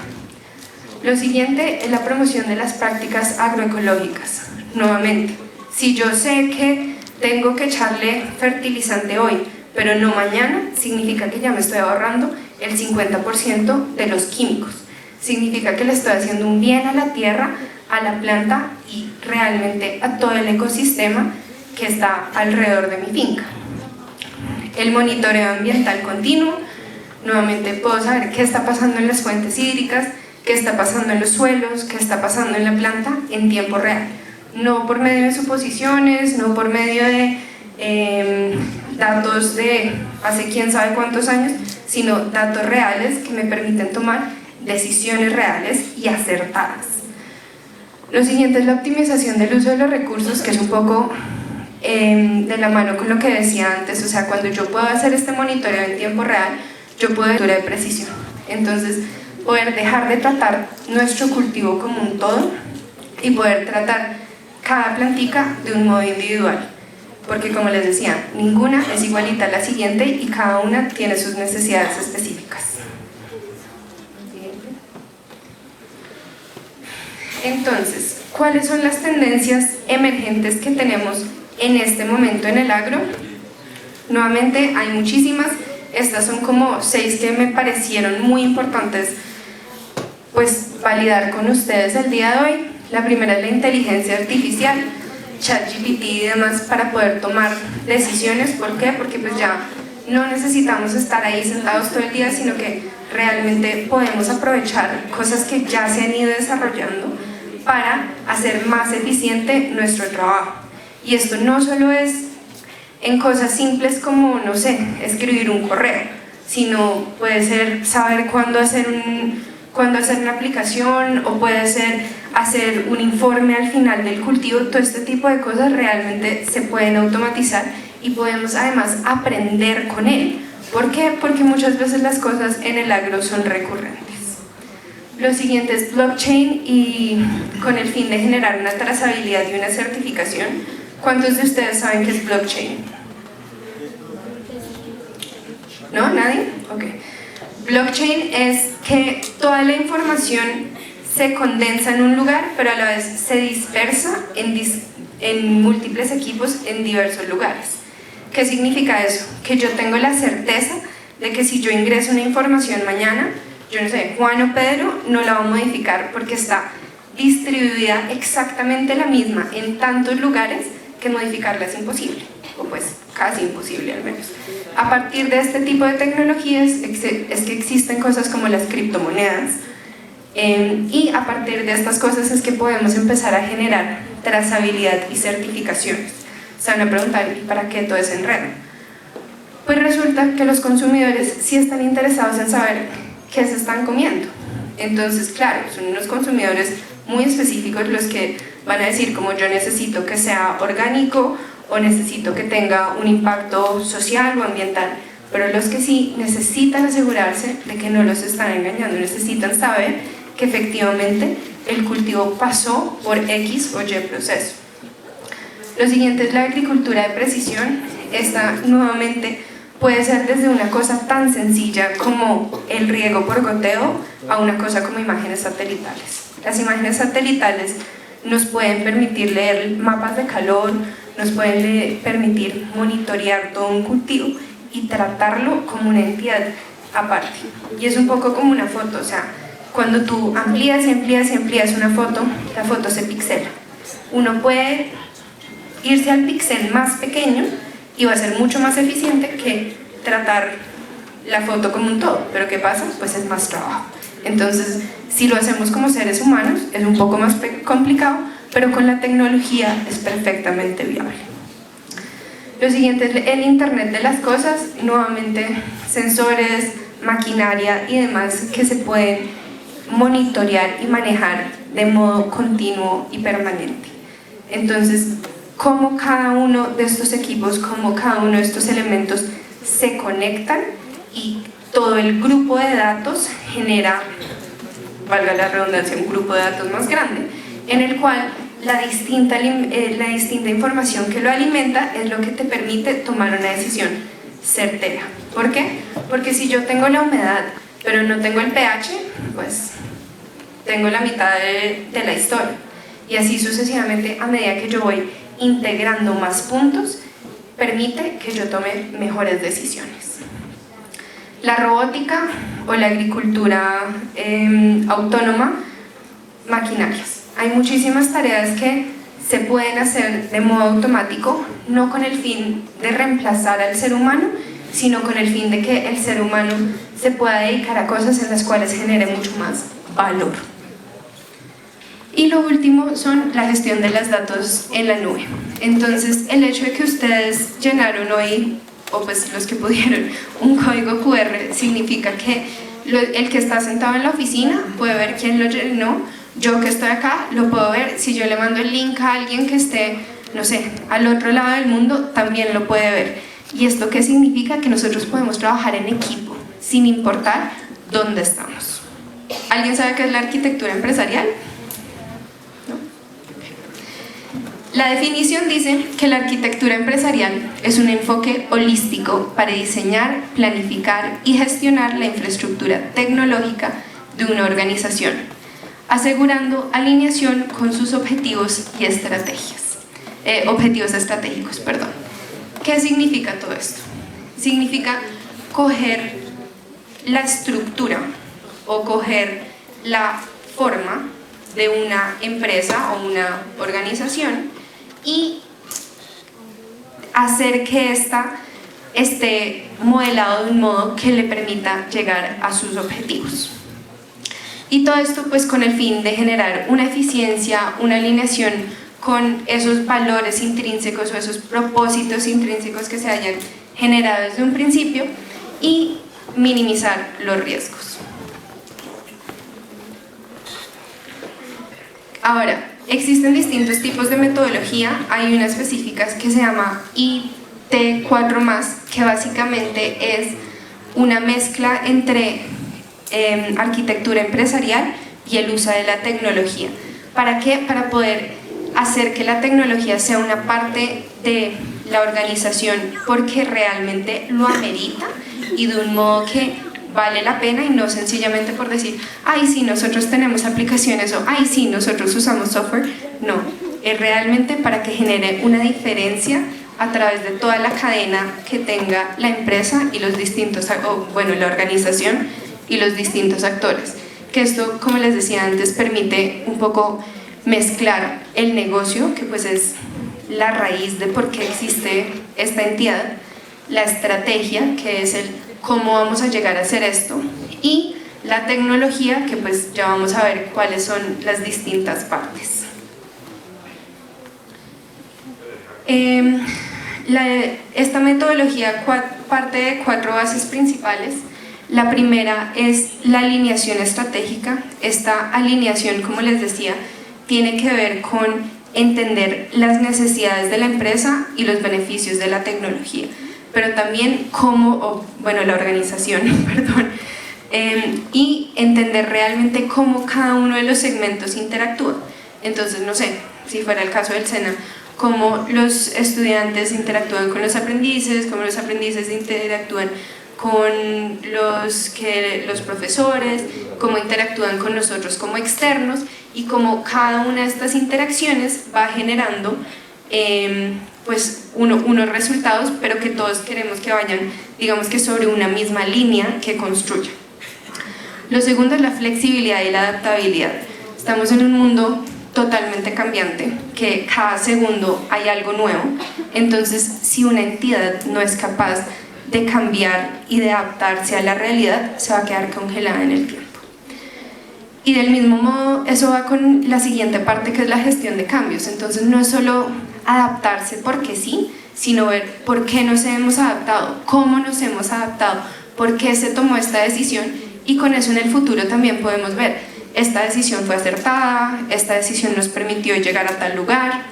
S1: Lo siguiente es la promoción de las prácticas agroecológicas. Nuevamente, si yo sé que tengo que echarle fertilizante hoy, pero no mañana, significa que ya me estoy ahorrando el 50% de los químicos. Significa que le estoy haciendo un bien a la tierra, a la planta y realmente a todo el ecosistema que está alrededor de mi finca. El monitoreo ambiental continuo, nuevamente puedo saber qué está pasando en las fuentes hídricas, qué está pasando en los suelos, qué está pasando en la planta en tiempo real. No por medio de suposiciones, no por medio de datos de hace quién sabe cuántos años, sino datos reales que me permiten tomar decisiones reales y acertadas. Lo siguiente es la optimización del uso de los recursos, que es un poco de la mano con lo que decía antes. O sea, cuando yo puedo hacer este monitoreo en tiempo real, yo puedo hacer de precisión. Entonces, poder dejar de tratar nuestro cultivo como un todo y poder tratar cada plantica de un modo individual. Porque como les decía, ninguna es igualita a la siguiente y cada una tiene sus necesidades específicas. Entonces, ¿cuáles son las tendencias emergentes que tenemos en este momento en el agro? Nuevamente, hay muchísimas. Estas son como 6 que me parecieron muy importantes pues validar con ustedes el día de hoy. La primera es la inteligencia artificial, ChatGPT y demás, para poder tomar decisiones. ¿Por qué? Porque pues ya no necesitamos estar ahí sentados todo el día, sino que realmente podemos aprovechar cosas que ya se han ido desarrollando para hacer más eficiente nuestro trabajo. Y esto no solo es en cosas simples como, no sé, escribir un correo, sino puede ser saber cuándo hacer una aplicación, o puede ser hacer un informe al final del cultivo. Todo este tipo de cosas realmente se pueden automatizar y podemos además aprender con él. ¿Por qué? Porque muchas veces las cosas en el agro son recurrentes. Lo siguiente es blockchain, y con el fin de generar una trazabilidad y una certificación. ¿Cuántos de ustedes saben qué es blockchain? ¿No? ¿Nadie? Ok. Blockchain es que toda la información se condensa en un lugar, pero a la vez se dispersa en múltiples equipos en diversos lugares. ¿Qué significa eso? Que yo tengo la certeza de que si yo ingreso una información mañana, yo no sé, Juan o Pedro no la va a modificar porque está distribuida exactamente la misma en tantos lugares que modificarla es imposible, o pues casi imposible al menos. A partir de este tipo de tecnologías es que existen cosas como las criptomonedas, y a partir de estas cosas es que podemos empezar a generar trazabilidad y certificaciones. Se van a preguntar, ¿y para qué todo ese enredo? Pues resulta que los consumidores sí están interesados en saber qué se están comiendo. Entonces, claro, son unos consumidores muy específicos los que van a decir como yo necesito que sea orgánico o necesito que tenga un impacto social o ambiental, pero los que sí necesitan asegurarse de que no los están engañando, necesitan saber que efectivamente el cultivo pasó por X o Y proceso. Lo siguiente es la agricultura de precisión. Esta nuevamente puede ser desde una cosa tan sencilla como el riego por goteo a una cosa como imágenes satelitales. Las imágenes satelitales nos pueden permitir leer mapas de calor, nos pueden permitir monitorear todo un cultivo y tratarlo como una entidad aparte. Y es un poco como una foto, o sea, cuando tú amplías y amplías y amplías una foto, la foto se pixela. Uno puede irse al píxel más pequeño y va a ser mucho más eficiente que tratar la foto como un todo, pero ¿qué pasa? Pues es más trabajo. Entonces, si lo hacemos como seres humanos, es un poco más complicado, pero con la tecnología es perfectamente viable. Lo siguiente es el Internet de las cosas, nuevamente sensores, maquinaria y demás que se pueden monitorear y manejar de modo continuo y permanente. Entonces, cómo cada uno de estos equipos, cómo cada uno de estos elementos se conectan y todo el grupo de datos genera, valga la redundancia, un grupo de datos más grande, en el cual la distinta información que lo alimenta es lo que te permite tomar una decisión certera. ¿Por qué? Porque si yo tengo la humedad, pero no tengo el pH, pues tengo la mitad de la historia. Y así sucesivamente, a medida que yo voy integrando más puntos, permite que yo tome mejores decisiones. La robótica o la agricultura autónoma, maquinarias. Hay muchísimas tareas que se pueden hacer de modo automático, no con el fin de reemplazar al ser humano, sino con el fin de que el ser humano se pueda dedicar a cosas en las cuales genere mucho más valor. Y lo último son la gestión de los datos en la nube. Entonces, el hecho de que ustedes llenaron hoy, o pues los que pudieron, un código QR, significa que el que está sentado en la oficina puede ver quién lo llenó. Yo que estoy acá lo puedo ver. Si yo le mando el link a alguien que esté, no sé, al otro lado del mundo, también lo puede ver. ¿Y esto qué significa? Que nosotros podemos trabajar en equipo, sin importar dónde estamos. ¿Alguien sabe qué es la arquitectura empresarial? La definición dice que la arquitectura empresarial es un enfoque holístico para diseñar, planificar y gestionar la infraestructura tecnológica de una organización, asegurando alineación con sus objetivos y objetivos estratégicos. ¿Qué significa todo esto? Significa coger la estructura o coger la forma de una empresa o una organización y hacer que ésta esté modelado de un modo que le permita llegar a sus objetivos. Y todo esto pues con el fin de generar una eficiencia, una alineación con esos valores intrínsecos o esos propósitos intrínsecos que se hayan generado desde un principio y minimizar los riesgos. Ahora, existen distintos tipos de metodología. Hay una específica que se llama IT4+, que básicamente es una mezcla entre arquitectura empresarial y el uso de la tecnología. ¿Para qué? Para poder hacer que la tecnología sea una parte de la organización porque realmente lo amerita y de un modo que vale la pena y no sencillamente por decir, ay sí, nosotros tenemos aplicaciones o ay sí, nosotros usamos software. No, es realmente para que genere una diferencia a través de toda la cadena que tenga la empresa y los distintos, la organización y los distintos actores. Que esto, como les decía antes, permite un poco mezclar el negocio, que pues es la raíz de por qué existe esta entidad, la estrategia, que es el cómo vamos a llegar a hacer esto, y la tecnología, que pues ya vamos a ver cuáles son las distintas partes. Esta metodología parte de 4 bases principales. La primera es la alineación estratégica. Esta alineación, como les decía, tiene que ver con entender las necesidades de la empresa y los beneficios de la tecnología, pero también la organización, perdón, y entender realmente cómo cada uno de los segmentos interactúa. Entonces, no sé, si fuera el caso del SENA, cómo los estudiantes interactúan con los aprendices, cómo los aprendices interactúan con los profesores, cómo interactúan con nosotros como externos y cómo cada una de estas interacciones va generando unos resultados, pero que todos queremos que vayan, digamos que sobre una misma línea que construya. Lo segundo es la flexibilidad y la adaptabilidad. Estamos en un mundo totalmente cambiante, que cada segundo hay algo nuevo. Entonces, si una entidad no es capaz de cambiar y de adaptarse a la realidad, se va a quedar congelada en el tiempo. Y del mismo modo, eso va con la siguiente parte, que es la gestión de cambios. Entonces, no es solo adaptarse porque sí, sino ver por qué nos hemos adaptado, cómo nos hemos adaptado, por qué se tomó esta decisión, y con eso en el futuro también podemos ver, esta decisión fue acertada, esta decisión nos permitió llegar a tal lugar.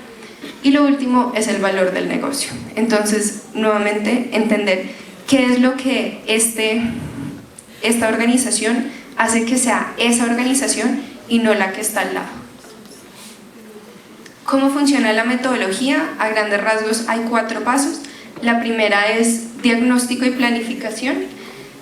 S1: Y lo último es el valor del negocio. Entonces, nuevamente, entender qué es lo que este esta organización hace que sea esa organización y no la que está al lado. ¿Cómo funciona la metodología? A grandes rasgos hay 4 pasos. La primera es diagnóstico y planificación,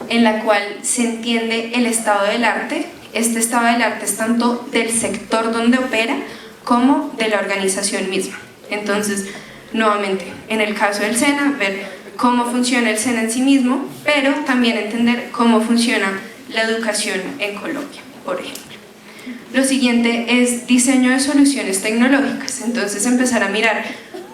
S1: en la cual se entiende el estado del arte. Este estado del arte es tanto del sector donde opera como de la organización misma. Entonces, nuevamente, en el caso del SENA, ver cómo funciona el SENA en sí mismo, pero también entender cómo funciona la educación en Colombia, por ejemplo. Lo siguiente es diseño de soluciones tecnológicas. Entonces, empezar a mirar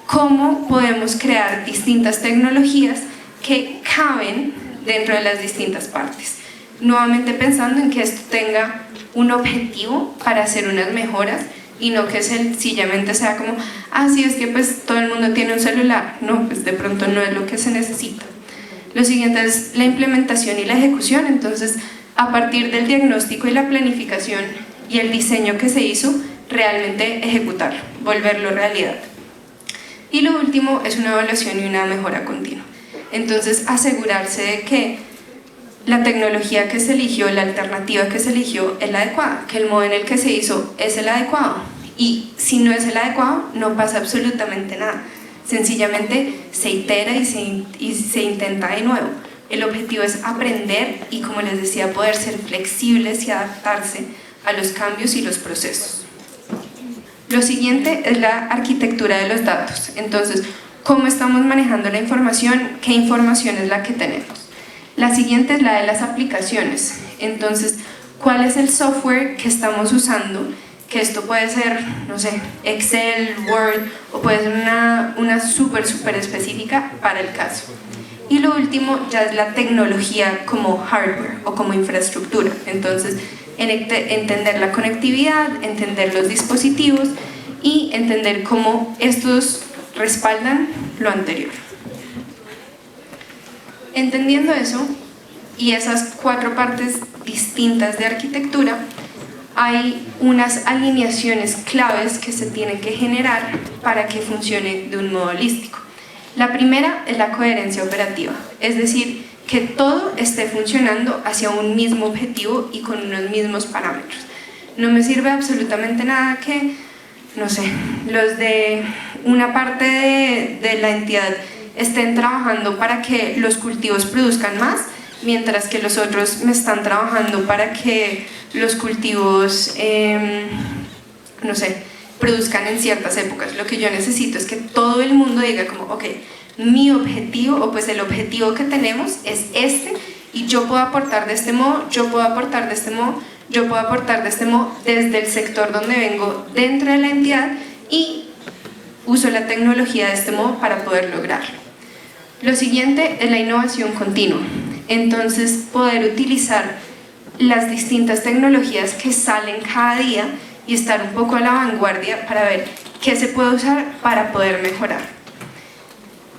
S1: cómo podemos crear distintas tecnologías que caben dentro de las distintas partes. Nuevamente pensando en que esto tenga un objetivo para hacer unas mejoras y no que sencillamente sea como, sí, es que pues todo el mundo tiene un celular. No, pues de pronto no es lo que se necesita. Lo siguiente es la implementación y la ejecución. Entonces, a partir del diagnóstico y la planificación y el diseño que se hizo, realmente ejecutarlo, volverlo realidad. Y lo último es una evaluación y una mejora continua. Entonces, asegurarse de que la tecnología que se eligió, la alternativa que se eligió es la adecuada, que el modo en el que se hizo es el adecuado. Y si no es el adecuado, no pasa absolutamente nada. Sencillamente se itera y se intenta de nuevo. El objetivo es aprender y, como les decía, poder ser flexibles y adaptarse a los cambios y los procesos. Lo siguiente es la arquitectura de los datos. Entonces, ¿cómo estamos manejando la información? ¿Qué información es la que tenemos? La siguiente es la de las aplicaciones. Entonces, ¿cuál es el software que estamos usando? Que esto puede ser, no sé, Excel, Word, o puede ser una súper específica para el caso. Y lo último ya es la tecnología como hardware o como infraestructura. Entonces, entender la conectividad, entender los dispositivos y entender cómo estos respaldan lo anterior. Entendiendo eso y esas 4 partes distintas de arquitectura, hay unas alineaciones claves que se tienen que generar para que funcione de un modo holístico. La primera es la coherencia operativa, es decir, que todo esté funcionando hacia un mismo objetivo y con unos mismos parámetros. No me sirve absolutamente nada que, no sé, los de una parte de la entidad estén trabajando para que los cultivos produzcan más, mientras que los otros me están trabajando para que los cultivos, no sé, produzcan en ciertas épocas. Lo que yo necesito es que todo el mundo diga como, ok, mi objetivo, o pues el objetivo que tenemos es este, y yo puedo aportar de este modo, yo puedo aportar de este modo, yo puedo aportar de este modo desde el sector donde vengo dentro de la entidad y uso la tecnología de este modo para poder lograrlo. Lo siguiente es la innovación continua. Entonces, poder utilizar las distintas tecnologías que salen cada día y estar un poco a la vanguardia para ver qué se puede usar para poder mejorar.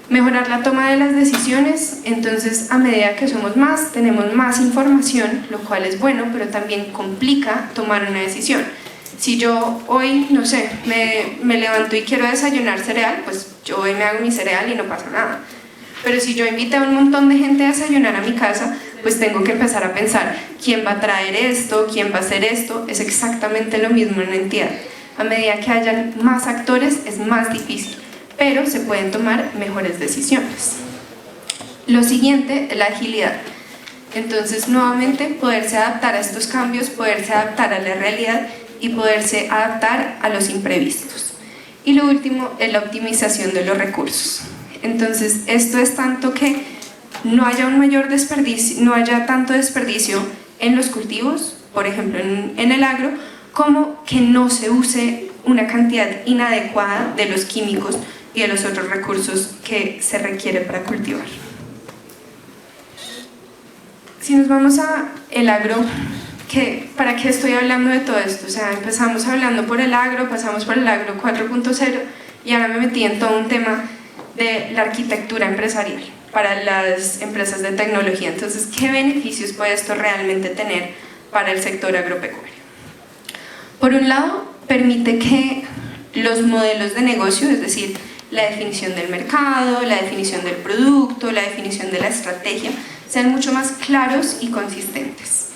S1: Mejorar la toma de las decisiones. Entonces, a medida que somos más, tenemos más información, lo cual es bueno, pero también complica tomar una decisión. Si yo hoy, no sé, me levanto y quiero desayunar cereal, pues yo hoy me hago mi cereal y no pasa nada. Pero si yo invité a un montón de gente a desayunar a mi casa, pues tengo que empezar a pensar quién va a traer esto, quién va a hacer esto. Es exactamente lo mismo en una entidad. A medida que hayan más actores es más difícil, pero se pueden tomar mejores decisiones. Lo siguiente es la agilidad. Entonces, nuevamente, poderse adaptar a estos cambios, poderse adaptar a la realidad y poderse adaptar a los imprevistos. Y lo último es la optimización de los recursos. Entonces, esto es tanto que no haya un mayor desperdicio, no haya tanto desperdicio en los cultivos, por ejemplo en el agro, como que no se use una cantidad inadecuada de los químicos y de los otros recursos que se requiere para cultivar. Si nos vamos a el agro, ¿para qué estoy hablando de todo esto? O sea, empezamos hablando por el agro, pasamos por el agro 4.0 y ahora me metí en todo un tema de la arquitectura empresarial para las empresas de tecnología. Entonces, ¿qué beneficios puede esto realmente tener para el sector agropecuario? Por un lado, permite que los modelos de negocio, es decir, la definición del mercado, la definición del producto, la definición de la estrategia, sean mucho más claros y consistentes.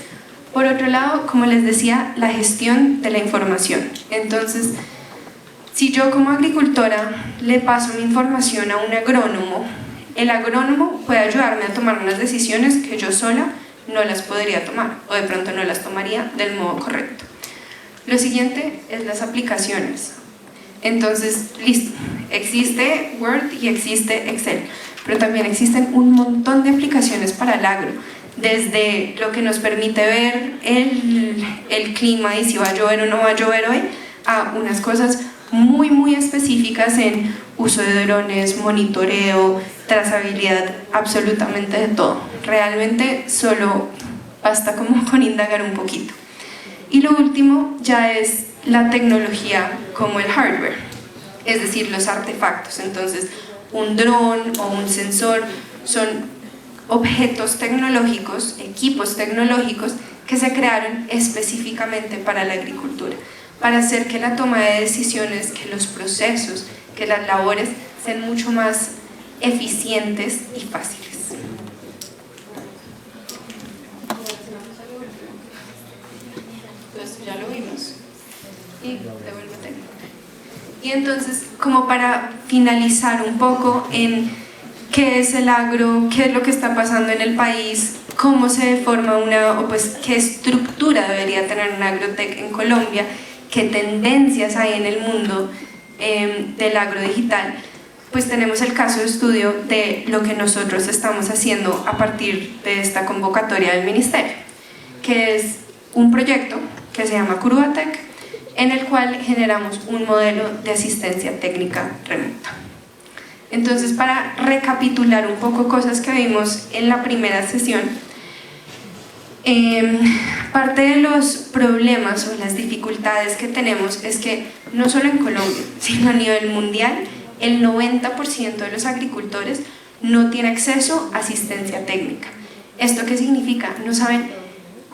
S1: Por otro lado, como les decía, la gestión de la información. Entonces, si yo como agricultora le paso mi información a un agrónomo, el agrónomo puede ayudarme a tomar unas decisiones que yo sola no las podría tomar, o de pronto no las tomaría del modo correcto. Lo siguiente es las aplicaciones. Entonces, listo, existe Word y existe Excel, pero también existen un montón de aplicaciones para el agro, desde lo que nos permite ver el clima y si va a llover o no va a llover hoy, a unas cosas muy específicas en uso de drones, monitoreo, trazabilidad, absolutamente de todo. Realmente solo basta como con indagar un poquito. Y lo último ya es la tecnología como el hardware, es decir, los artefactos. Entonces, un dron o un sensor son objetos tecnológicos, equipos tecnológicos que se crearon específicamente para la agricultura, para hacer que la toma de decisiones, que los procesos, que las labores sean mucho más eficientes y fáciles. Entonces ya lo vimos. Y devuélvete. Y entonces, como para finalizar un poco en qué es el agro, qué es lo que está pasando en el país, cómo se forma o pues qué estructura debería tener un agrotech en Colombia, qué tendencias hay en el mundo del agro digital, pues tenemos el caso de estudio de lo que nosotros estamos haciendo a partir de esta convocatoria del Ministerio, que es un proyecto que se llama Curuatec, en el cual generamos un modelo de asistencia técnica remota. Entonces, para recapitular un poco cosas que vimos en la primera sesión, parte de los problemas o las dificultades que tenemos es que no solo en Colombia, sino a nivel mundial, el 90% de los agricultores no tiene acceso a asistencia técnica. ¿Esto qué significa?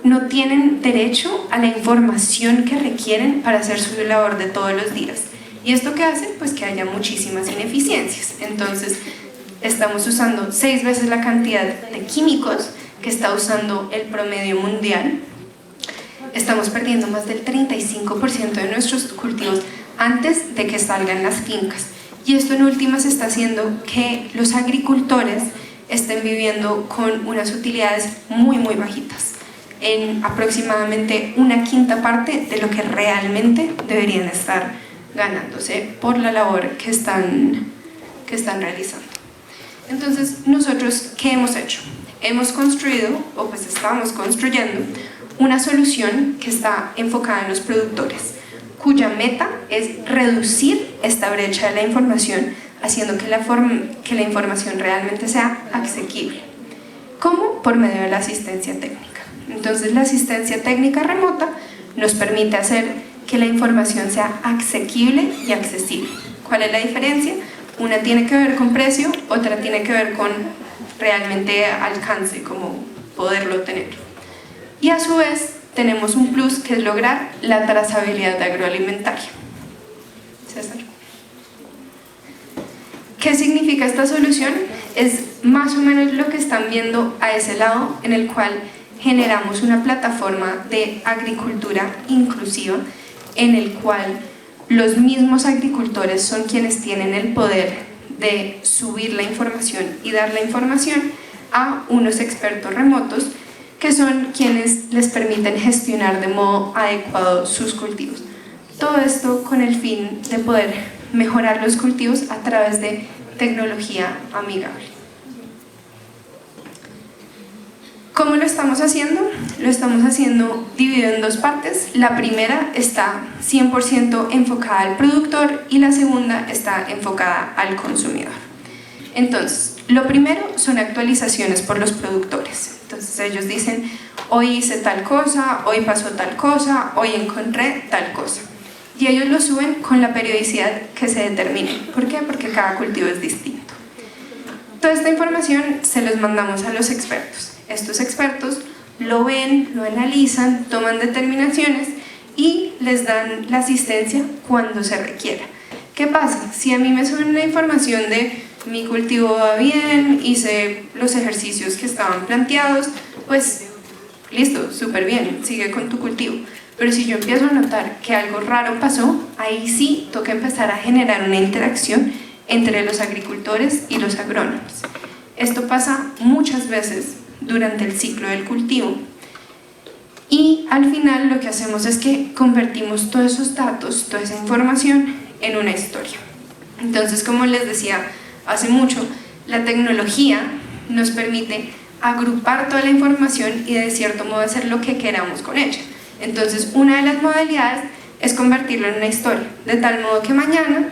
S1: No tienen derecho a la información que requieren para hacer su labor de todos los días. ¿Y esto qué hace? Pues que haya muchísimas ineficiencias. Entonces, estamos usando 6 veces la cantidad de químicos que está usando el promedio mundial. Estamos perdiendo más del 35% de nuestros cultivos antes de que salgan las fincas. Y esto en últimas está haciendo que los agricultores estén viviendo con unas utilidades muy bajitas, en aproximadamente 1/5 parte de lo que realmente deberían estar ganándose por la labor que están realizando. Entonces, nosotros, ¿qué hemos hecho? Hemos construido, o pues estamos construyendo, una solución que está enfocada en los productores, cuya meta es reducir esta brecha de la información, haciendo que la información realmente sea asequible. ¿Cómo? Por medio de la asistencia técnica. Entonces, la asistencia técnica remota nos permite hacer que la información sea asequible y accesible. ¿Cuál es la diferencia? Una tiene que ver con precio, otra tiene que ver con realmente alcance, como poderlo tener. Y a su vez tenemos un plus que es lograr la trazabilidad agroalimentaria. César. ¿Qué significa esta solución? Es más o menos lo que están viendo a ese lado, en el cual generamos una plataforma de agricultura inclusiva, en el cual los mismos agricultores son quienes tienen el poder de subir la información y dar la información a unos expertos remotos que son quienes les permiten gestionar de modo adecuado sus cultivos. Todo esto con el fin de poder mejorar los cultivos a través de tecnología amigable. ¿Cómo lo estamos haciendo? Lo estamos haciendo dividido en 2 partes. La primera está 100% enfocada al productor y la segunda está enfocada al consumidor. Entonces, lo primero son actualizaciones por los productores. Entonces ellos dicen, hoy hice tal cosa, hoy pasó tal cosa, hoy encontré tal cosa. Y ellos lo suben con la periodicidad que se determine. ¿Por qué? Porque cada cultivo es distinto. Toda esta información se los mandamos a los expertos. Estos expertos lo ven, lo analizan, toman determinaciones y les dan la asistencia cuando se requiera. ¿Qué pasa? Si a mí me suben una información de mi cultivo va bien, hice los ejercicios que estaban planteados, pues listo, súper bien, sigue con tu cultivo. Pero si yo empiezo a notar que algo raro pasó, ahí sí toca empezar a generar una interacción entre los agricultores y los agrónomos. Esto pasa muchas veces durante el ciclo del cultivo. Y al final lo que hacemos es que convertimos todos esos datos, toda esa información en una historia. Entonces, como les decía hace mucho, la tecnología nos permite agrupar toda la información y de cierto modo hacer lo que queramos con ella. Entonces, una de las modalidades es convertirlo en una historia, de tal modo que mañana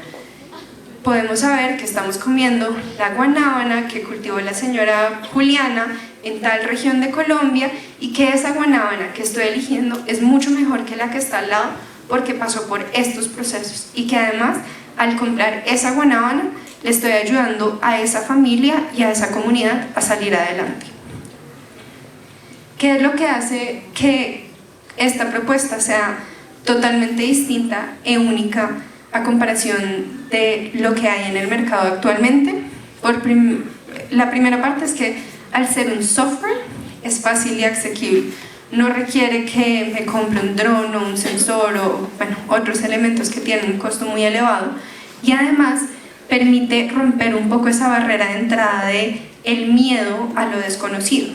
S1: podemos saber que estamos comiendo la guanábana que cultivó la señora Juliana en tal región de Colombia y que esa guanábana que estoy eligiendo es mucho mejor que la que está al lado porque pasó por estos procesos y que además al comprar esa guanábana le estoy ayudando a esa familia y a esa comunidad a salir adelante. ¿Qué es lo que hace que esta propuesta sea totalmente distinta e única a comparación de lo que hay en el mercado actualmente? La primera parte es que al ser un software es fácil y asequible. No requiere que me compre un dron o un sensor o otros elementos que tienen un costo muy elevado y además permite romper un poco esa barrera de entrada de el miedo a lo desconocido.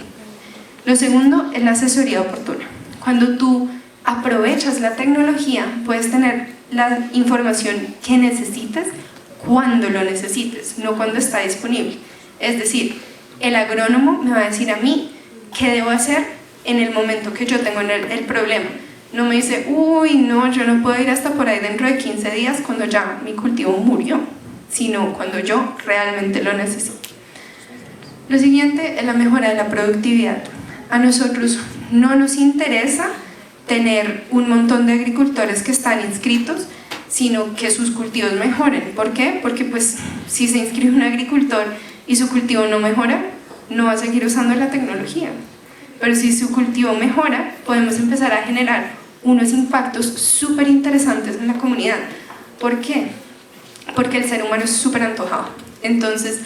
S1: Lo segundo es la asesoría oportuna. Cuando tú aprovechas la tecnología, puedes tener la información que necesitas cuando lo necesites, no cuando está disponible. Es decir, el agrónomo me va a decir a mí qué debo hacer en el momento que yo tengo el problema. No me dice, uy, no, yo no puedo ir hasta por ahí dentro de 15 días cuando ya mi cultivo murió, sino cuando yo realmente lo necesito. Lo siguiente es la mejora de la productividad. A nosotros no nos interesa tener un montón de agricultores que están inscritos, sino que sus cultivos mejoren. ¿Por qué? Porque pues si se inscribe un agricultor y su cultivo no mejora, no va a seguir usando la tecnología. Pero si su cultivo mejora, podemos empezar a generar unos impactos súper interesantes en la comunidad. ¿Por qué? Porque el ser humano es súper antojado. Entonces,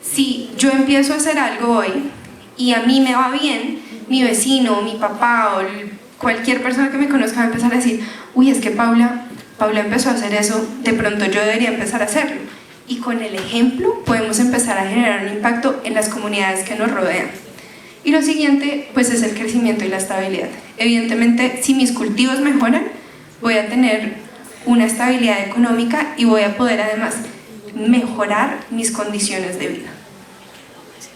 S1: si yo empiezo a hacer algo hoy y a mí me va bien, mi vecino, mi papá o cualquier persona que me conozca va a empezar a decir, uy, es que Paula empezó a hacer eso, de pronto yo debería empezar a hacerlo. Y con el ejemplo podemos empezar a generar un impacto en las comunidades que nos rodean. Y lo siguiente, pues es el crecimiento y la estabilidad. Evidentemente, si mis cultivos mejoran, voy a tener una estabilidad económica y voy a poder además mejorar mis condiciones de vida.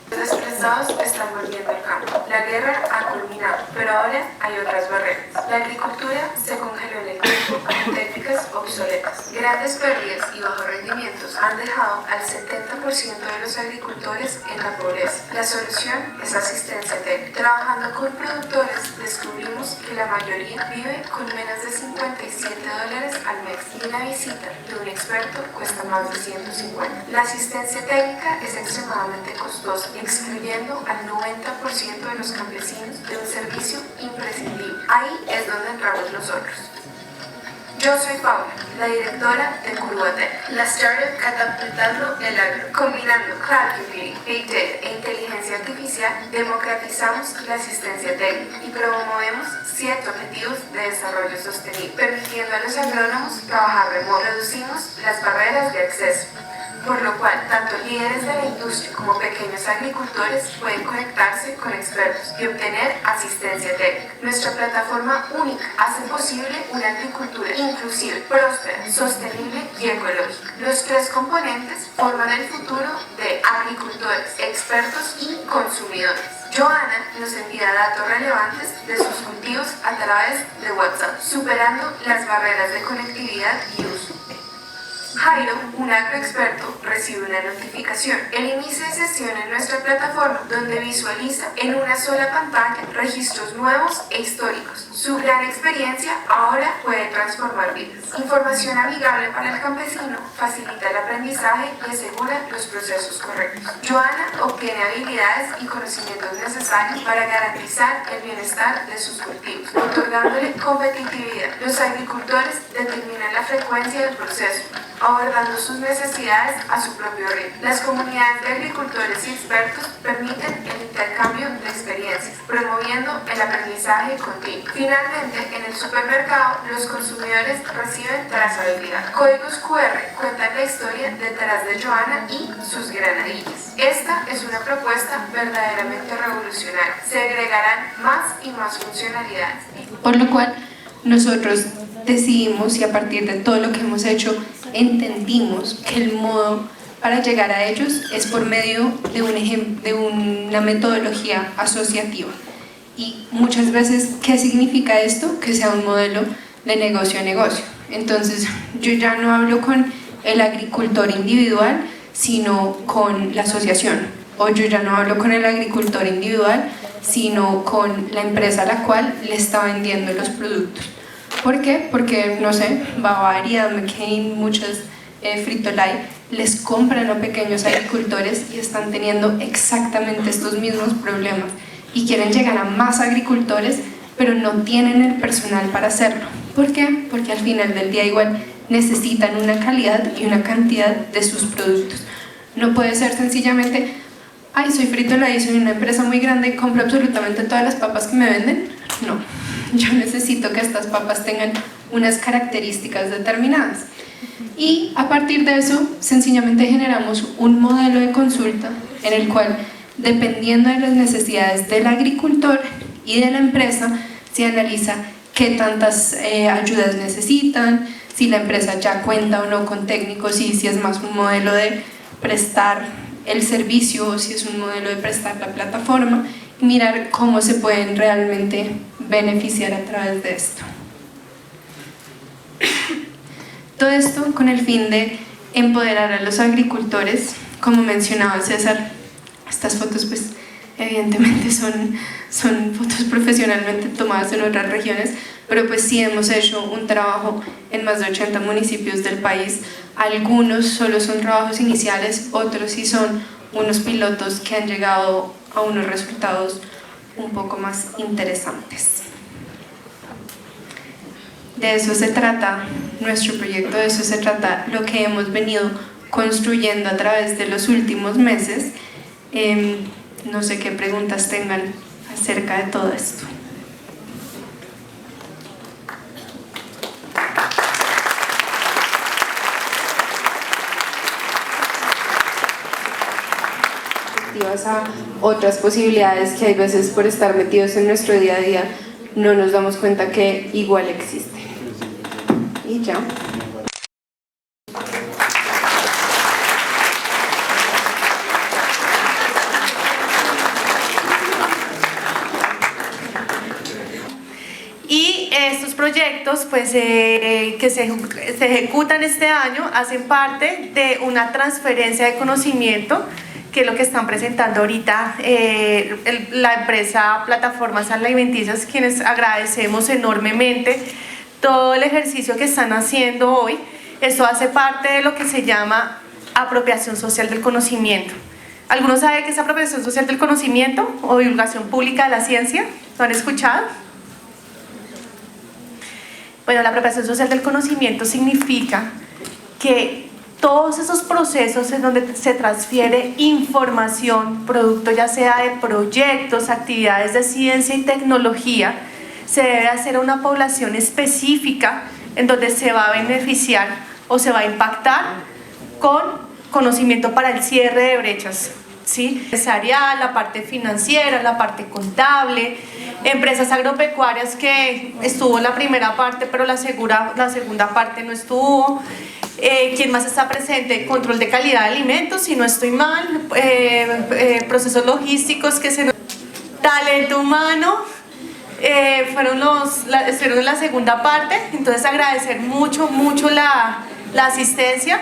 S8: Los desplazados están volviendo al campo. La guerra ha culminado, pero ahora hay otras barreras. La agricultura se congeló en el tiempo con técnicas obsoletas. Grandes pérdidas y bajos rendimientos han dejado al 70% de los agricultores en la pobreza. La solución es asistencia técnica. Trabajando con productores, descubrimos que la mayoría vive con menos de $57 al mes y una visita de un experto cuesta más de 150. La asistencia técnica es extremadamente costosa, excluyendo al 90% de los campesinos de un servicio imprescindible. Ahí es donde entramos nosotros. Yo soy Paula, la directora de Curuatec, la startup catapultando el agro. Combinando cloud computing, big data e inteligencia artificial, democratizamos la asistencia técnica y promovemos 7 objetivos de desarrollo sostenible, permitiendo a los agrónomos trabajar remoto. Reducimos las barreras de acceso, por lo cual tanto líderes de la industria como pequeños agricultores pueden conectarse con expertos y obtener asistencia técnica. Nuestra plataforma única hace posible una agricultura inclusiva, próspera, sostenible y ecológica. Los 3 componentes forman el futuro de agricultores, expertos y consumidores. Joana nos envía datos relevantes de sus cultivos a través de WhatsApp, superando las barreras de conectividad y uso. Jairo, un agroexperto, recibe una notificación. El inicio de sesión en nuestra plataforma, donde visualiza en una sola pantalla registros nuevos e históricos. Su gran experiencia ahora puede transformar vidas. Información amigable para el campesino, facilita el aprendizaje y asegura los procesos correctos. Joana obtiene habilidades y conocimientos necesarios para garantizar el bienestar de sus cultivos, otorgándole competitividad. Los agricultores determinan la frecuencia del proceso, abordando sus necesidades a su propio ritmo. Las comunidades de agricultores y expertos permiten el intercambio de experiencias, promoviendo el aprendizaje continuo. Finalmente, en el supermercado, los consumidores reciben trazabilidad. Códigos QR cuentan la historia detrás de Joana y sus granadillas. Esta es una propuesta verdaderamente revolucionaria. Se agregarán más y más funcionalidades.
S1: Por lo cual, nosotros decidimos, y a partir de todo lo que hemos hecho, entendimos que el modo para llegar a ellos es por medio de una metodología asociativa. Y muchas veces, ¿qué significa esto? Que sea un modelo de negocio a negocio. Entonces, yo ya no hablo con el agricultor individual, sino con la asociación. O yo ya no hablo con el agricultor individual, sino con la empresa a la cual le está vendiendo los productos. ¿Por qué? Porque, no sé, Bavaria, McCain, muchas Frito-Lay les compran a pequeños agricultores y están teniendo exactamente estos mismos problemas y quieren llegar a más agricultores, pero no tienen el personal para hacerlo. ¿Por qué? Porque al final del día igual necesitan una calidad y una cantidad de sus productos. No puede ser sencillamente, ay, soy Frito-Lay, soy una empresa muy grande y compro absolutamente todas las papas que me venden. No, yo necesito que estas papas tengan unas características determinadas. Y a partir de eso, sencillamente generamos un modelo de consulta en el cual, dependiendo de las necesidades del agricultor y de la empresa, se analiza qué tantas ayudas necesitan, si la empresa ya cuenta o no con técnicos, y si es más un modelo de prestar el servicio o si es un modelo de prestar la plataforma, y mirar cómo se pueden realmente beneficiar a través de esto. Todo esto con el fin de empoderar a los agricultores. Como mencionaba César, estas fotos pues evidentemente son fotos profesionalmente tomadas en otras regiones, pero pues sí hemos hecho un trabajo en más de 80 municipios del país. Algunos solo son trabajos iniciales, otros sí son unos pilotos que han llegado a unos resultados un poco más interesantes. De eso se trata nuestro proyecto, de eso se trata lo que hemos venido construyendo a través de los últimos meses. No sé qué preguntas tengan acerca de todo esto. A otras posibilidades que hay veces por estar metidos en nuestro día a día no nos damos cuenta que igual existen. Y ya.
S9: Y estos proyectos pues, que se ejecutan este año hacen parte de una transferencia de conocimiento, que es lo que están presentando ahorita la empresa Plataformas Alimenticias, quienes agradecemos enormemente todo el ejercicio que están haciendo hoy. Esto hace parte de lo que se llama apropiación social del conocimiento. ¿Algunos saben qué es apropiación social del conocimiento o divulgación pública de la ciencia? ¿Lo han escuchado? Bueno, la apropiación social del conocimiento significa que todos esos procesos en donde se transfiere información, producto ya sea de proyectos, actividades de ciencia y tecnología, se debe hacer a una población específica en donde se va a beneficiar o se va a impactar con conocimiento para el cierre de brechas, ¿sí? Empresarial, la parte financiera, la parte contable, empresas agropecuarias, que estuvo la primera parte pero la segunda parte no estuvo. ¿Quién más está presente? Control de calidad de alimentos, si no estoy mal, procesos logísticos, talento humano, estuvieron en la segunda parte. Entonces agradecer mucho la asistencia.